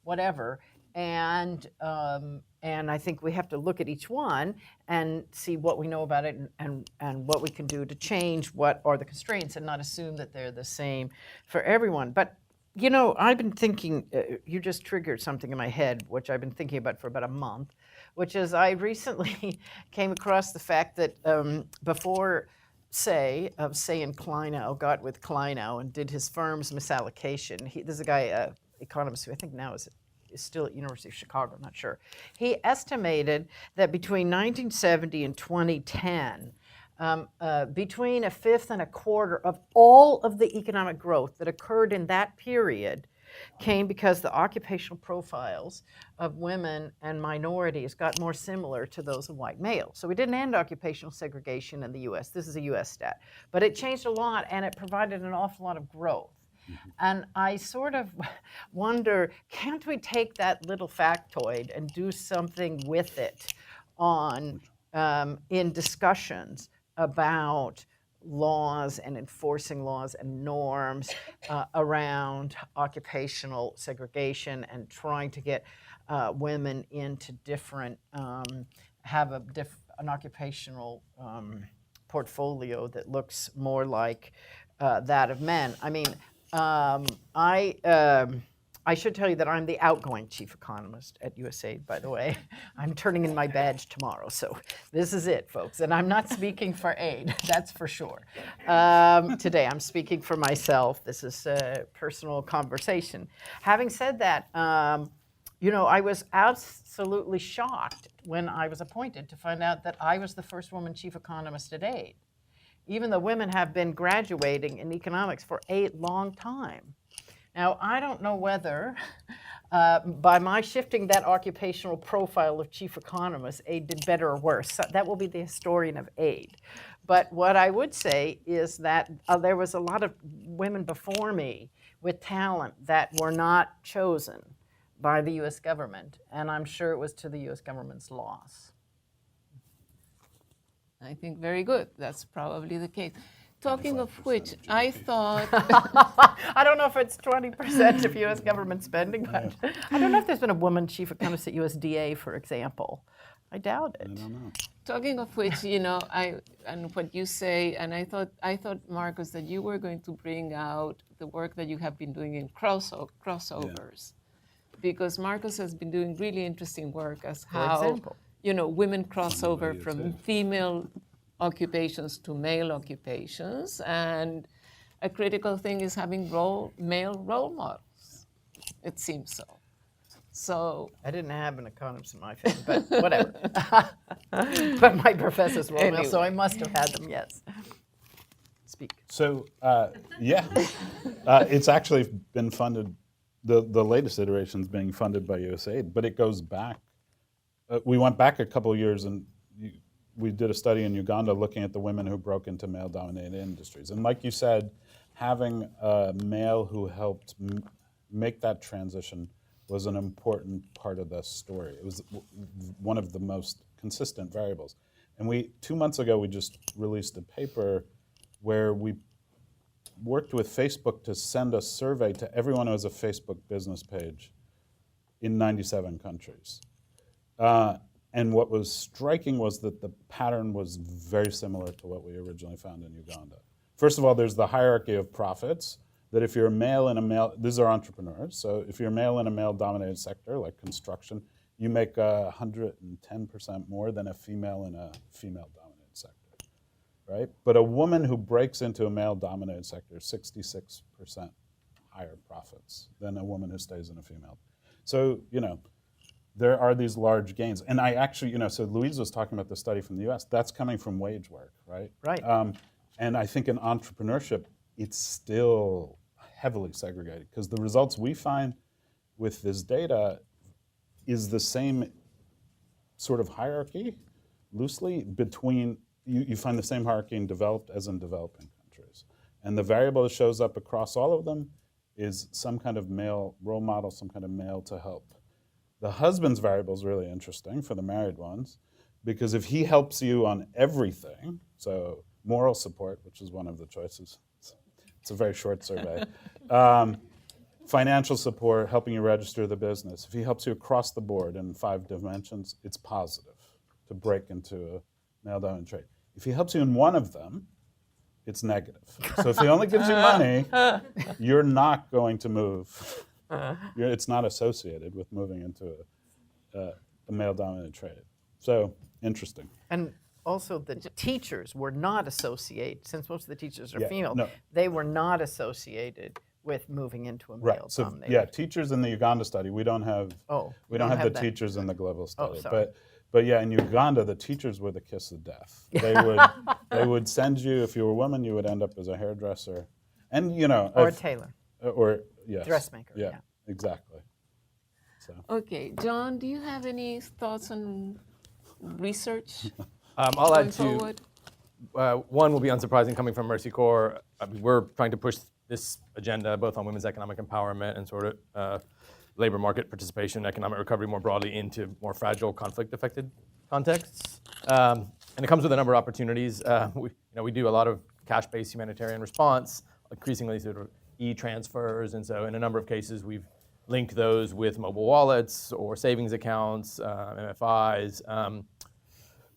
whatever. And I think we have to look at each one and see what we know about it and what we can do to change what are the constraints, and not assume that they're the same for everyone. But I've been thinking, you just triggered something in my head, which I've been thinking about for about a month, which is I recently came across the fact that before Say and Kleinow got with Kleinow and did his firm's misallocation. There's a guy, economist, who I think now is still at University of Chicago, I'm not sure. He estimated that between 1970 and 2010, between a fifth and a quarter of all of the economic growth that occurred in that period came because the occupational profiles of women and minorities got more similar to those of white males. So we didn't end occupational segregation in the US. This is a US stat. But it changed a lot, and it provided an awful lot of growth. And I sort of wonder, can't we take that little factoid and do something with it in discussions about laws and enforcing laws and norms around occupational segregation, and trying to get women into different, have an occupational portfolio that looks more like that of men. I mean, I should tell you that I'm the outgoing chief economist at USAID, by the way. I'm turning in my badge tomorrow, so this is it, folks. And I'm not speaking for aid, that's for sure. Today, I'm speaking for myself. This is a personal conversation. Having said that, I was absolutely shocked when I was appointed to find out that I was the first woman chief economist at aid, even though women have been graduating in economics for a long time. Now, I don't know whether, by my shifting that occupational profile of chief economist, aid did better or worse. So that will be the historian of aid. But what I would say is that there was a lot of women before me with talent that were not chosen by the US government, and I'm sure it was to the US government's loss. I think very good. That's probably the case. Talking of which, I thought... I don't know if it's 20% of U.S. government spending, but I don't know if there's been a woman chief economist at USDA, for example. I doubt it. I don't know. Talking of which, and what you say, and I thought, Marcus, that you were going to bring out the work that you have been doing in crossovers. Yeah. Because Marcus has been doing really interesting work as how, women cross over from female occupations to male occupations, and a critical thing is having male role models. It seems so. So I didn't have an economist in my family, but whatever. But my professors were, Anyway. so I must have had them, yes. Speak. So, yeah, it's actually been funded, the latest iteration is being funded by USAID, but it goes back. We went back a couple of years and we did a study in Uganda looking at the women who broke into male-dominated industries. And like you said, having a male who helped make that transition was an important part of the story. It was one of the most consistent variables. And 2 months ago, we just released a paper where we worked with Facebook to send a survey to everyone who has a Facebook business page in 97 countries. And what was striking was that the pattern was very similar to what we originally found in Uganda. First of all, there's the hierarchy of profits, that if you're a male in a male, these are entrepreneurs, so if you're a male in a male-dominated sector, like construction, you make 110% more than a female in a female-dominated sector, right? But a woman who breaks into a male-dominated sector, 66% higher profits than a woman who stays in a female. So, there are these large gains. And I actually, so Louise was talking about the study from the US, that's coming from wage work, right? Right. And I think in entrepreneurship, it's still heavily segregated because the results we find with this data is the same sort of hierarchy, loosely, between, you find the same hierarchy in developed as in developing countries. And the variable that shows up across all of them is some kind of male role model, some kind of male to help. The husband's variable is really interesting for the married ones, because if he helps you on everything, so moral support, which is one of the choices, it's a very short survey, financial support, helping you register the business, if he helps you across the board in 5 dimensions, it's positive to break into a male-dominated trade. If he helps you in one of them, it's negative. So if he only gives you money, you're not going to move. It's not associated with moving into a male-dominated trade. So, interesting. And also the teachers were not associated, since most of the teachers are Yeah, female, no. they were not associated with moving into a Right. So, male-dominated. yeah, teachers in the Uganda study, we don't have you don't don't have the that. teachers in the global study. sorry. But yeah, in Uganda, the teachers were the kiss of death. They would send you, if you were a woman, you would end up as a hairdresser. And, Or a tailor. Or, yes. Dressmaker, Yeah, yeah. exactly. So. Okay, John, do you have any thoughts on research? I'll add going two. forward? One will be unsurprising coming from Mercy Corps. I mean, we're trying to push this agenda both on women's economic empowerment and sort of labor market participation, economic recovery more broadly into more fragile, conflict-affected contexts. And it comes with a number of opportunities. We do a lot of cash-based humanitarian response, increasingly sort of e-transfers, and so in a number of cases we've linked those with mobile wallets or savings accounts, MFIs,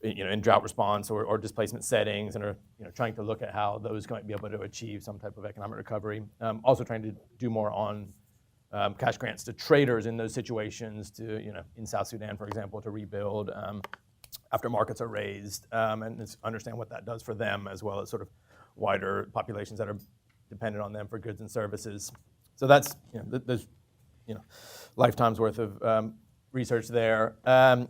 in drought response or displacement settings, and are trying to look at how those might be able to achieve some type of economic recovery. Also trying to do more on cash grants to traders in those situations to, in South Sudan, for example, to rebuild after markets are raised, and understand what that does for them, as well as sort of wider populations that are dependent on them for goods and services. So that's, there's, lifetimes worth of research there. I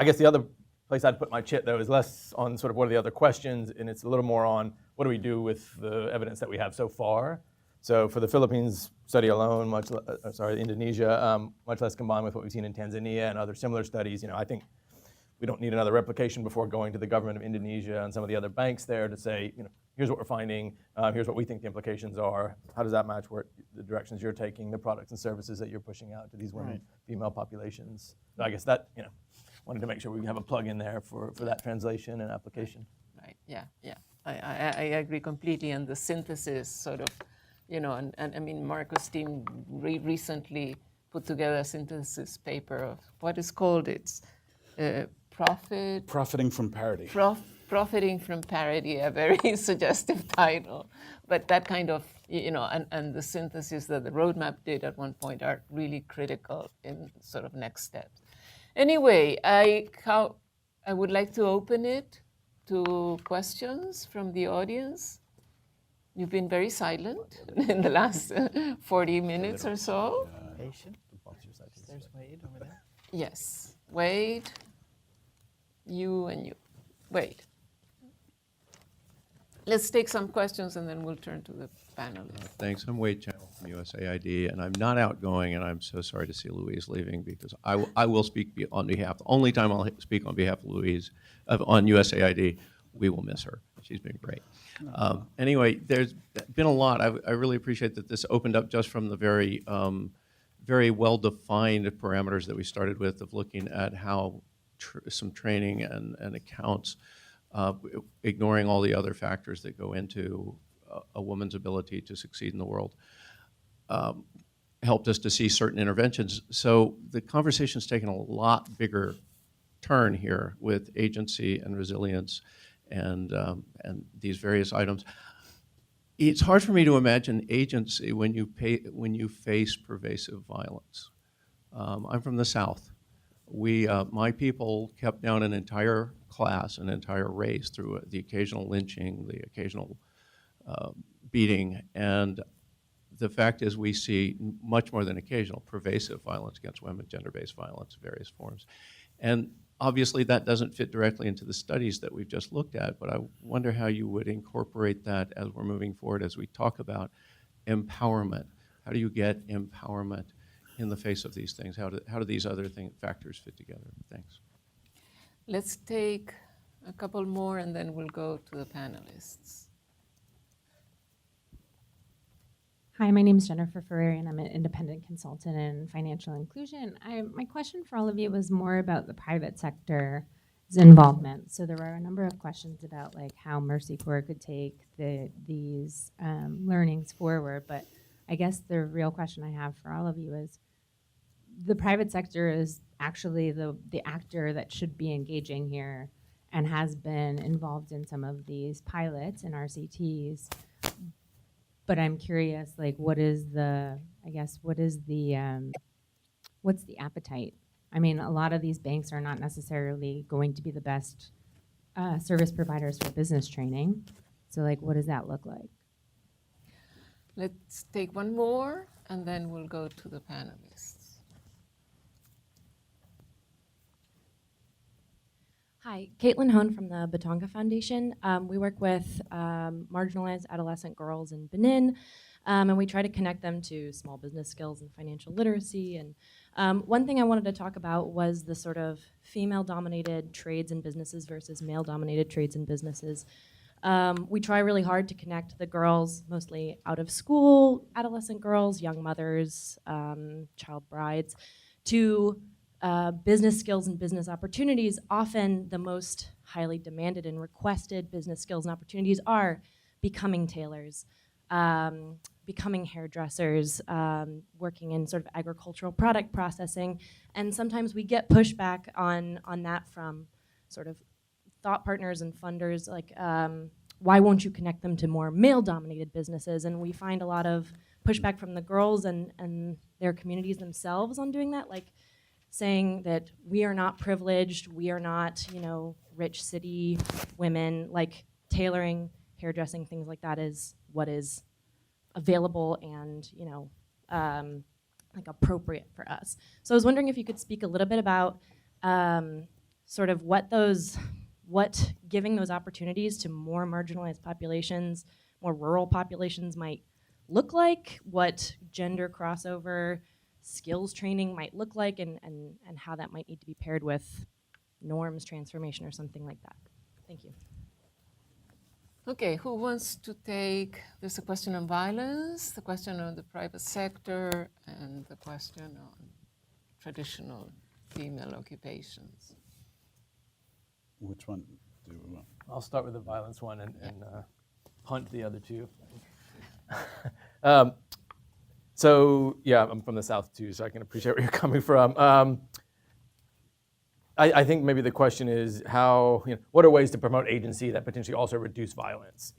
guess the other place I'd put my chit, though, is less on sort of what are the other questions, and it's a little more on what do we do with the evidence that we have so far. So for the Philippines study alone, Indonesia, much less combined with what we've seen in Tanzania and other similar studies, I think we don't need another replication before going to the government of Indonesia and some of the other banks there to say, here's what we're finding, here's what we think the implications are, how does that match the directions you're taking, the products and services that you're pushing out to these women, female populations. So I guess that, wanted to make sure we have a plug in there for that translation and application. Right, yeah. I agree completely, and the synthesis sort of, and I mean, Marco's team recently put together a synthesis paper of what is called Profiting from parity. Profiting from parity, a very suggestive title. But that kind of, and the synthesis that the roadmap did at one point are really critical in sort of next steps. Anyway, I would like to open it to questions from the audience. You've been very silent in the last 40 minutes or so. Patient. There's Wade over there. Yes, Wade, you and you. Wade. Let's take some questions and then we'll turn to the panelists. Thanks. I'm Wade Channel from USAID, and I'm not outgoing, and I'm so sorry to see Louise leaving because I will speak on behalf, the only time I'll speak on behalf of Louise, on USAID. We will miss her. She's been great. Anyway, there's been a lot. I really appreciate that this opened up just from the very, very well-defined parameters that we started with of looking at how some training and accounts, ignoring all the other factors that go into a woman's ability to succeed in the world, helped us to see certain interventions. So the conversation's taken a lot bigger turn here with agency and resilience and these various items. It's hard for me to imagine agency when you face pervasive violence. I'm from the South. My people kept down an entire class, an entire race through the occasional lynching, the occasional beating, and the fact is we see much more than occasional pervasive violence against women, gender-based violence, various forms. And obviously that doesn't fit directly into the studies that we've just looked at, but I wonder how you would incorporate that as we're moving forward, as we talk about empowerment. How do you get empowerment in the face of these things? How do these other factors fit together? Thanks. Let's take a couple more and then we'll go to the panelists. Hi, my name is Jennifer Ferreri, and I'm an independent consultant in financial inclusion. My question for all of you was more about the private sector's involvement. So there were a number of questions about like how Mercy Corps could take these learnings forward, but I guess the real question I have for all of you is, the private sector is actually the actor that should be engaging here and has been involved in some of these pilots and RCTs. But I'm curious, like, what's the appetite? I mean, a lot of these banks are not necessarily going to be the best service providers for business training. So like, what does that look like? Let's take one more and then we'll go to the panelists. Hi, Caitlin Hone from the Batonga Foundation. We work with marginalized adolescent girls in Benin, and we try to connect them to small business skills and financial literacy. And one thing I wanted to talk about was the sort of female-dominated trades and businesses versus male-dominated trades and businesses. We try really hard to connect the girls, mostly out of school, adolescent girls, young mothers, child brides, to business skills and business opportunities. Often the most highly demanded and requested business skills and opportunities are becoming tailors, becoming hairdressers, working in sort of agricultural product processing. And sometimes we get pushback on that from sort of thought partners and funders, like, why won't you connect them to more male-dominated businesses? And we find a lot of pushback from the girls and their communities themselves on doing that, like saying that we are not privileged, we are not, rich city women, like tailoring, hairdressing, things like that is what is available and, like appropriate for us. So I was wondering if you could speak a little bit about sort of what giving those opportunities to more marginalized populations, more rural populations might look like, what gender crossover skills training might look like, and how that might need to be paired with norms transformation or something like that. Thank you. Okay, who wants to take, there's a question on violence, the question on the private sector, and the question on traditional female occupations. Which one do we want? I'll start with the violence one and punt the other two. So yeah, I'm from the South too, so I can appreciate where you're coming from. I think maybe the question is how, what are ways to promote agency that potentially also reduce violence?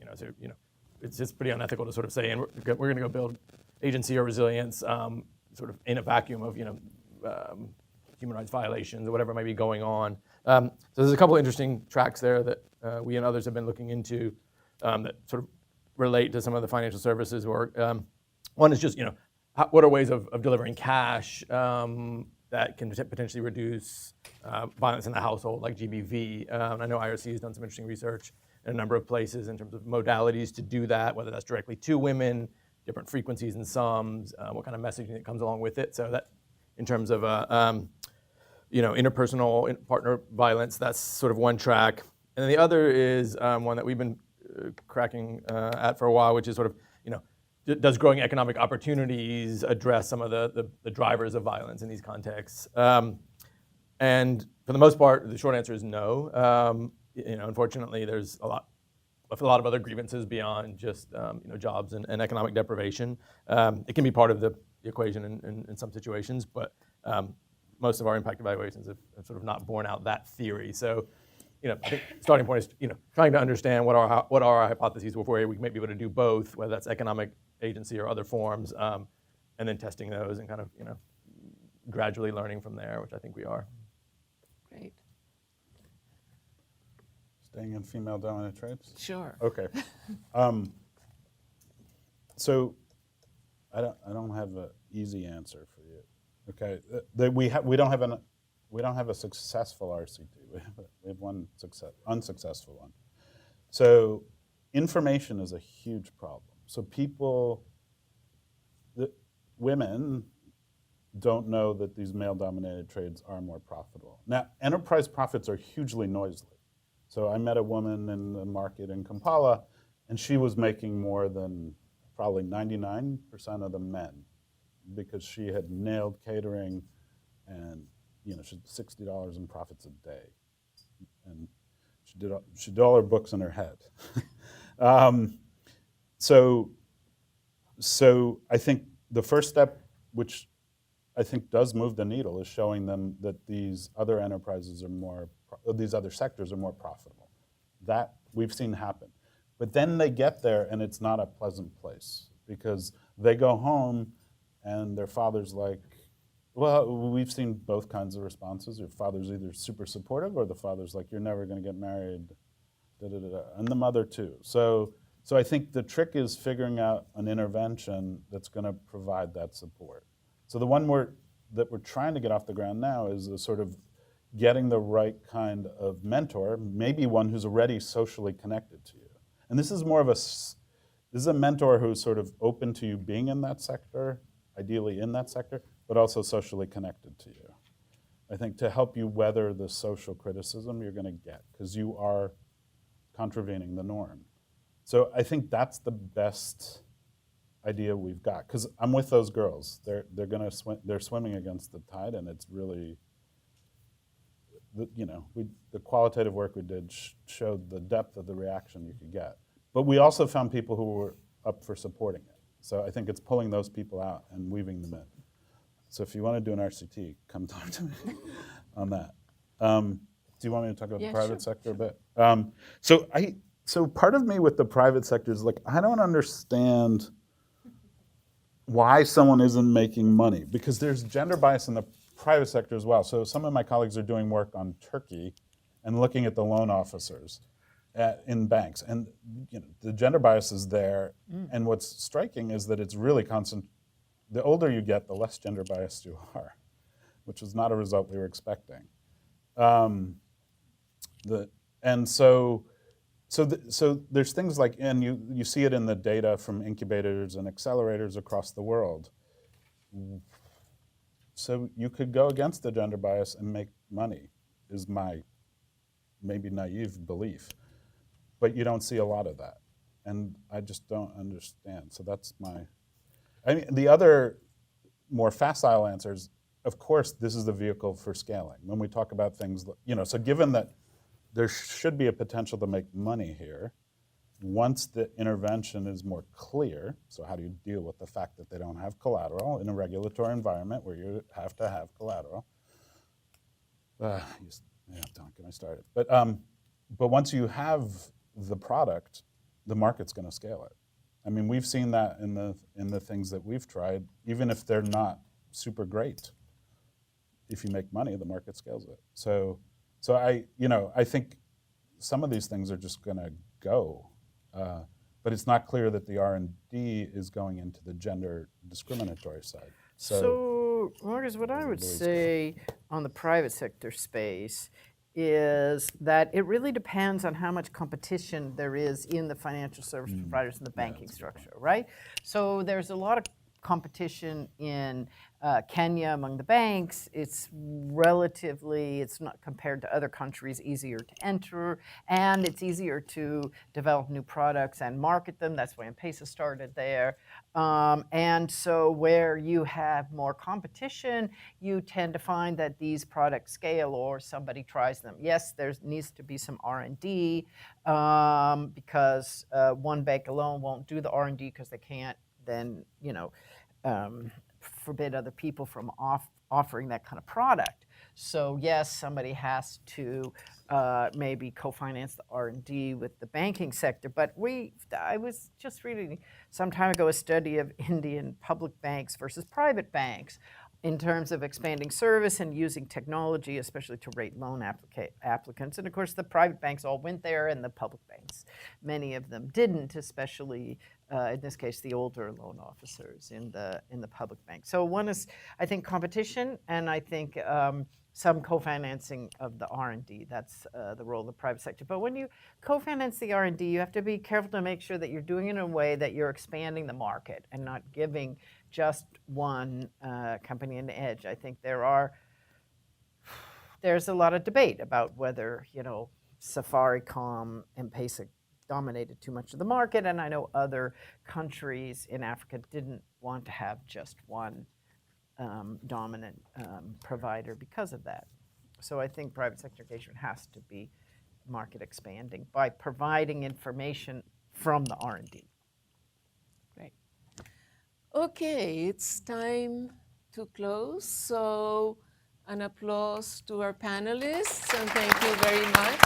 It's just pretty unethical to sort of say, and we're going to go build agency or resilience sort of in a vacuum of human rights violations or whatever might be going on. So there's a couple of interesting tracks there that we and others have been looking into that sort of relate to some of the financial services work. One is just, what are ways of delivering cash that can potentially reduce violence in the household, like GBV. I know IRC has done some interesting research in a number of places in terms of modalities to do that, whether that's directly to women, different frequencies and sums, what kind of messaging that comes along with it. So that, in terms of interpersonal partner violence, that's sort of one track. And then the other is one that we've been cracking at for a while, which is sort of, does growing economic opportunities address some of the drivers of violence in these contexts? And for the most part, the short answer is no. Unfortunately, there's a lot of other grievances beyond just jobs and economic deprivation. It can be part of the equation in some situations, but most of our impact evaluations have sort of not borne out that theory. So, I think starting point is trying to understand what are our hypotheses where we may be able to do both, whether that's economic agency or other forms, and then testing those and kind of gradually learning from there, which I think we are. Great. Staying in female-dominant trades? Sure. Okay. So I don't have an easy answer for you. Okay, we don't have a successful RCT. We have one unsuccessful one. So information is a huge problem. So women don't know that these male-dominated trades are more profitable. Now, enterprise profits are hugely noisy. So I met a woman in the market in Kampala, and she was making more than probably 99% of the men because she had nailed catering, and she had $60 in profits a day, and she did all her books in her head. So I think the first step, which I think does move the needle, is showing them that these other enterprises these other sectors are more profitable. That we've seen happen. But then they get there and it's not a pleasant place because they go home and their father's like, well, we've seen both kinds of responses. Your father's either super supportive or the father's like, you're never going to get married, and the mother too. So I think the trick is figuring out an intervention that's going to provide that support. So the one that we're trying to get off the ground now is a sort of getting the right kind of mentor, maybe one who's already socially connected to you. And this is a mentor who's sort of open to you being in that sector, ideally in that sector, but also socially connected to you. I think to help you weather the social criticism you're going to get, because you are contravening the norm. So I think that's the best idea we've got, because I'm with those girls. They're going to swim. They're swimming against the tide, and it's really, the qualitative work we did showed the depth of the reaction you could get. But we also found people who were up for supporting it. So I think it's pulling those people out and weaving them in. So if you want to do an RCT, come talk to me on that. Do you want me to talk about the private sector a bit? So part of me with the private sector is like, I don't understand why someone isn't making money, because there's gender bias in the private sector as well. So some of my colleagues are doing work on Turkey and looking at the loan officers in banks, and the gender bias is there. And what's striking is that it's really constant. The older you get, the less gender biased you are, which was not a result we were expecting. So there's things like, and you see it in the data from incubators and accelerators across the world. So you could go against the gender bias and make money, is my maybe naive belief. But you don't see a lot of that. And I just don't understand. So that's the other more facile answers, of course, this is the vehicle for scaling. When we talk about things, so given that there should be a potential to make money here, once the intervention is more clear, so how do you deal with the fact that they don't have collateral in a regulatory environment where you have to have collateral? Don't get me started. But once you have the product, the market's going to scale it. I mean, we've seen that in the things that we've tried, even if they're not super great. If you make money, the market scales it. So I think some of these things are just going to go. but it's not clear that the R&D is going into the gender discriminatory side. So Marcus, what I would say on the private sector space is that it really depends on how much competition there is in the financial service providers and the banking structure, right? So there's a lot of competition in Kenya among the banks. It's relatively, it's not compared to other countries, easier to enter, and it's easier to develop new products and market them. That's why M-Pesa started there. And so where you have more competition, you tend to find that these products scale or somebody tries them. Yes, there needs to be some R&D because one bank alone won't do the R&D because they can't then, forbid other people from offering that kind of product. So yes, somebody has to maybe co-finance the R&D with the banking sector. But I was just reading some time ago a study of Indian public banks versus private banks in terms of expanding service and using technology, especially to rate loan applicants. And of course, the private banks all went there, and the public banks, many of them didn't, especially in this case, the older loan officers in the public bank. So one is, I think, competition, and I think some co-financing of the R&D. That's the role of the private sector. But when you co-finance the R&D, you have to be careful to make sure that you're doing it in a way that you're expanding the market and not giving just one company an edge. I think there's a lot of debate about whether, Safaricom and M-Pesa dominated too much of the market, and I know other countries in Africa didn't want to have just one dominant provider because of that. So I think private sector engagement has to be market expanding by providing information from the R&D. Great. Okay, it's time to close. So an applause to our panelists, and thank you very much.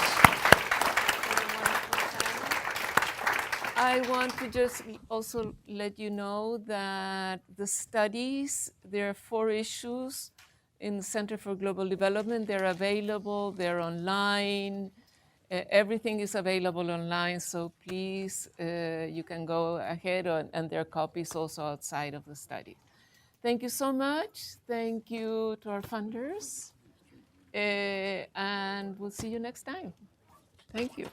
I want to just also let you know that the studies, there are 4 issues in the Center for Global Development. They're available, they're online. Everything is available online, so please, you can go ahead and there are copies also outside of the study. Thank you so much. Thank you to our funders. And we'll see you next time. Thank you.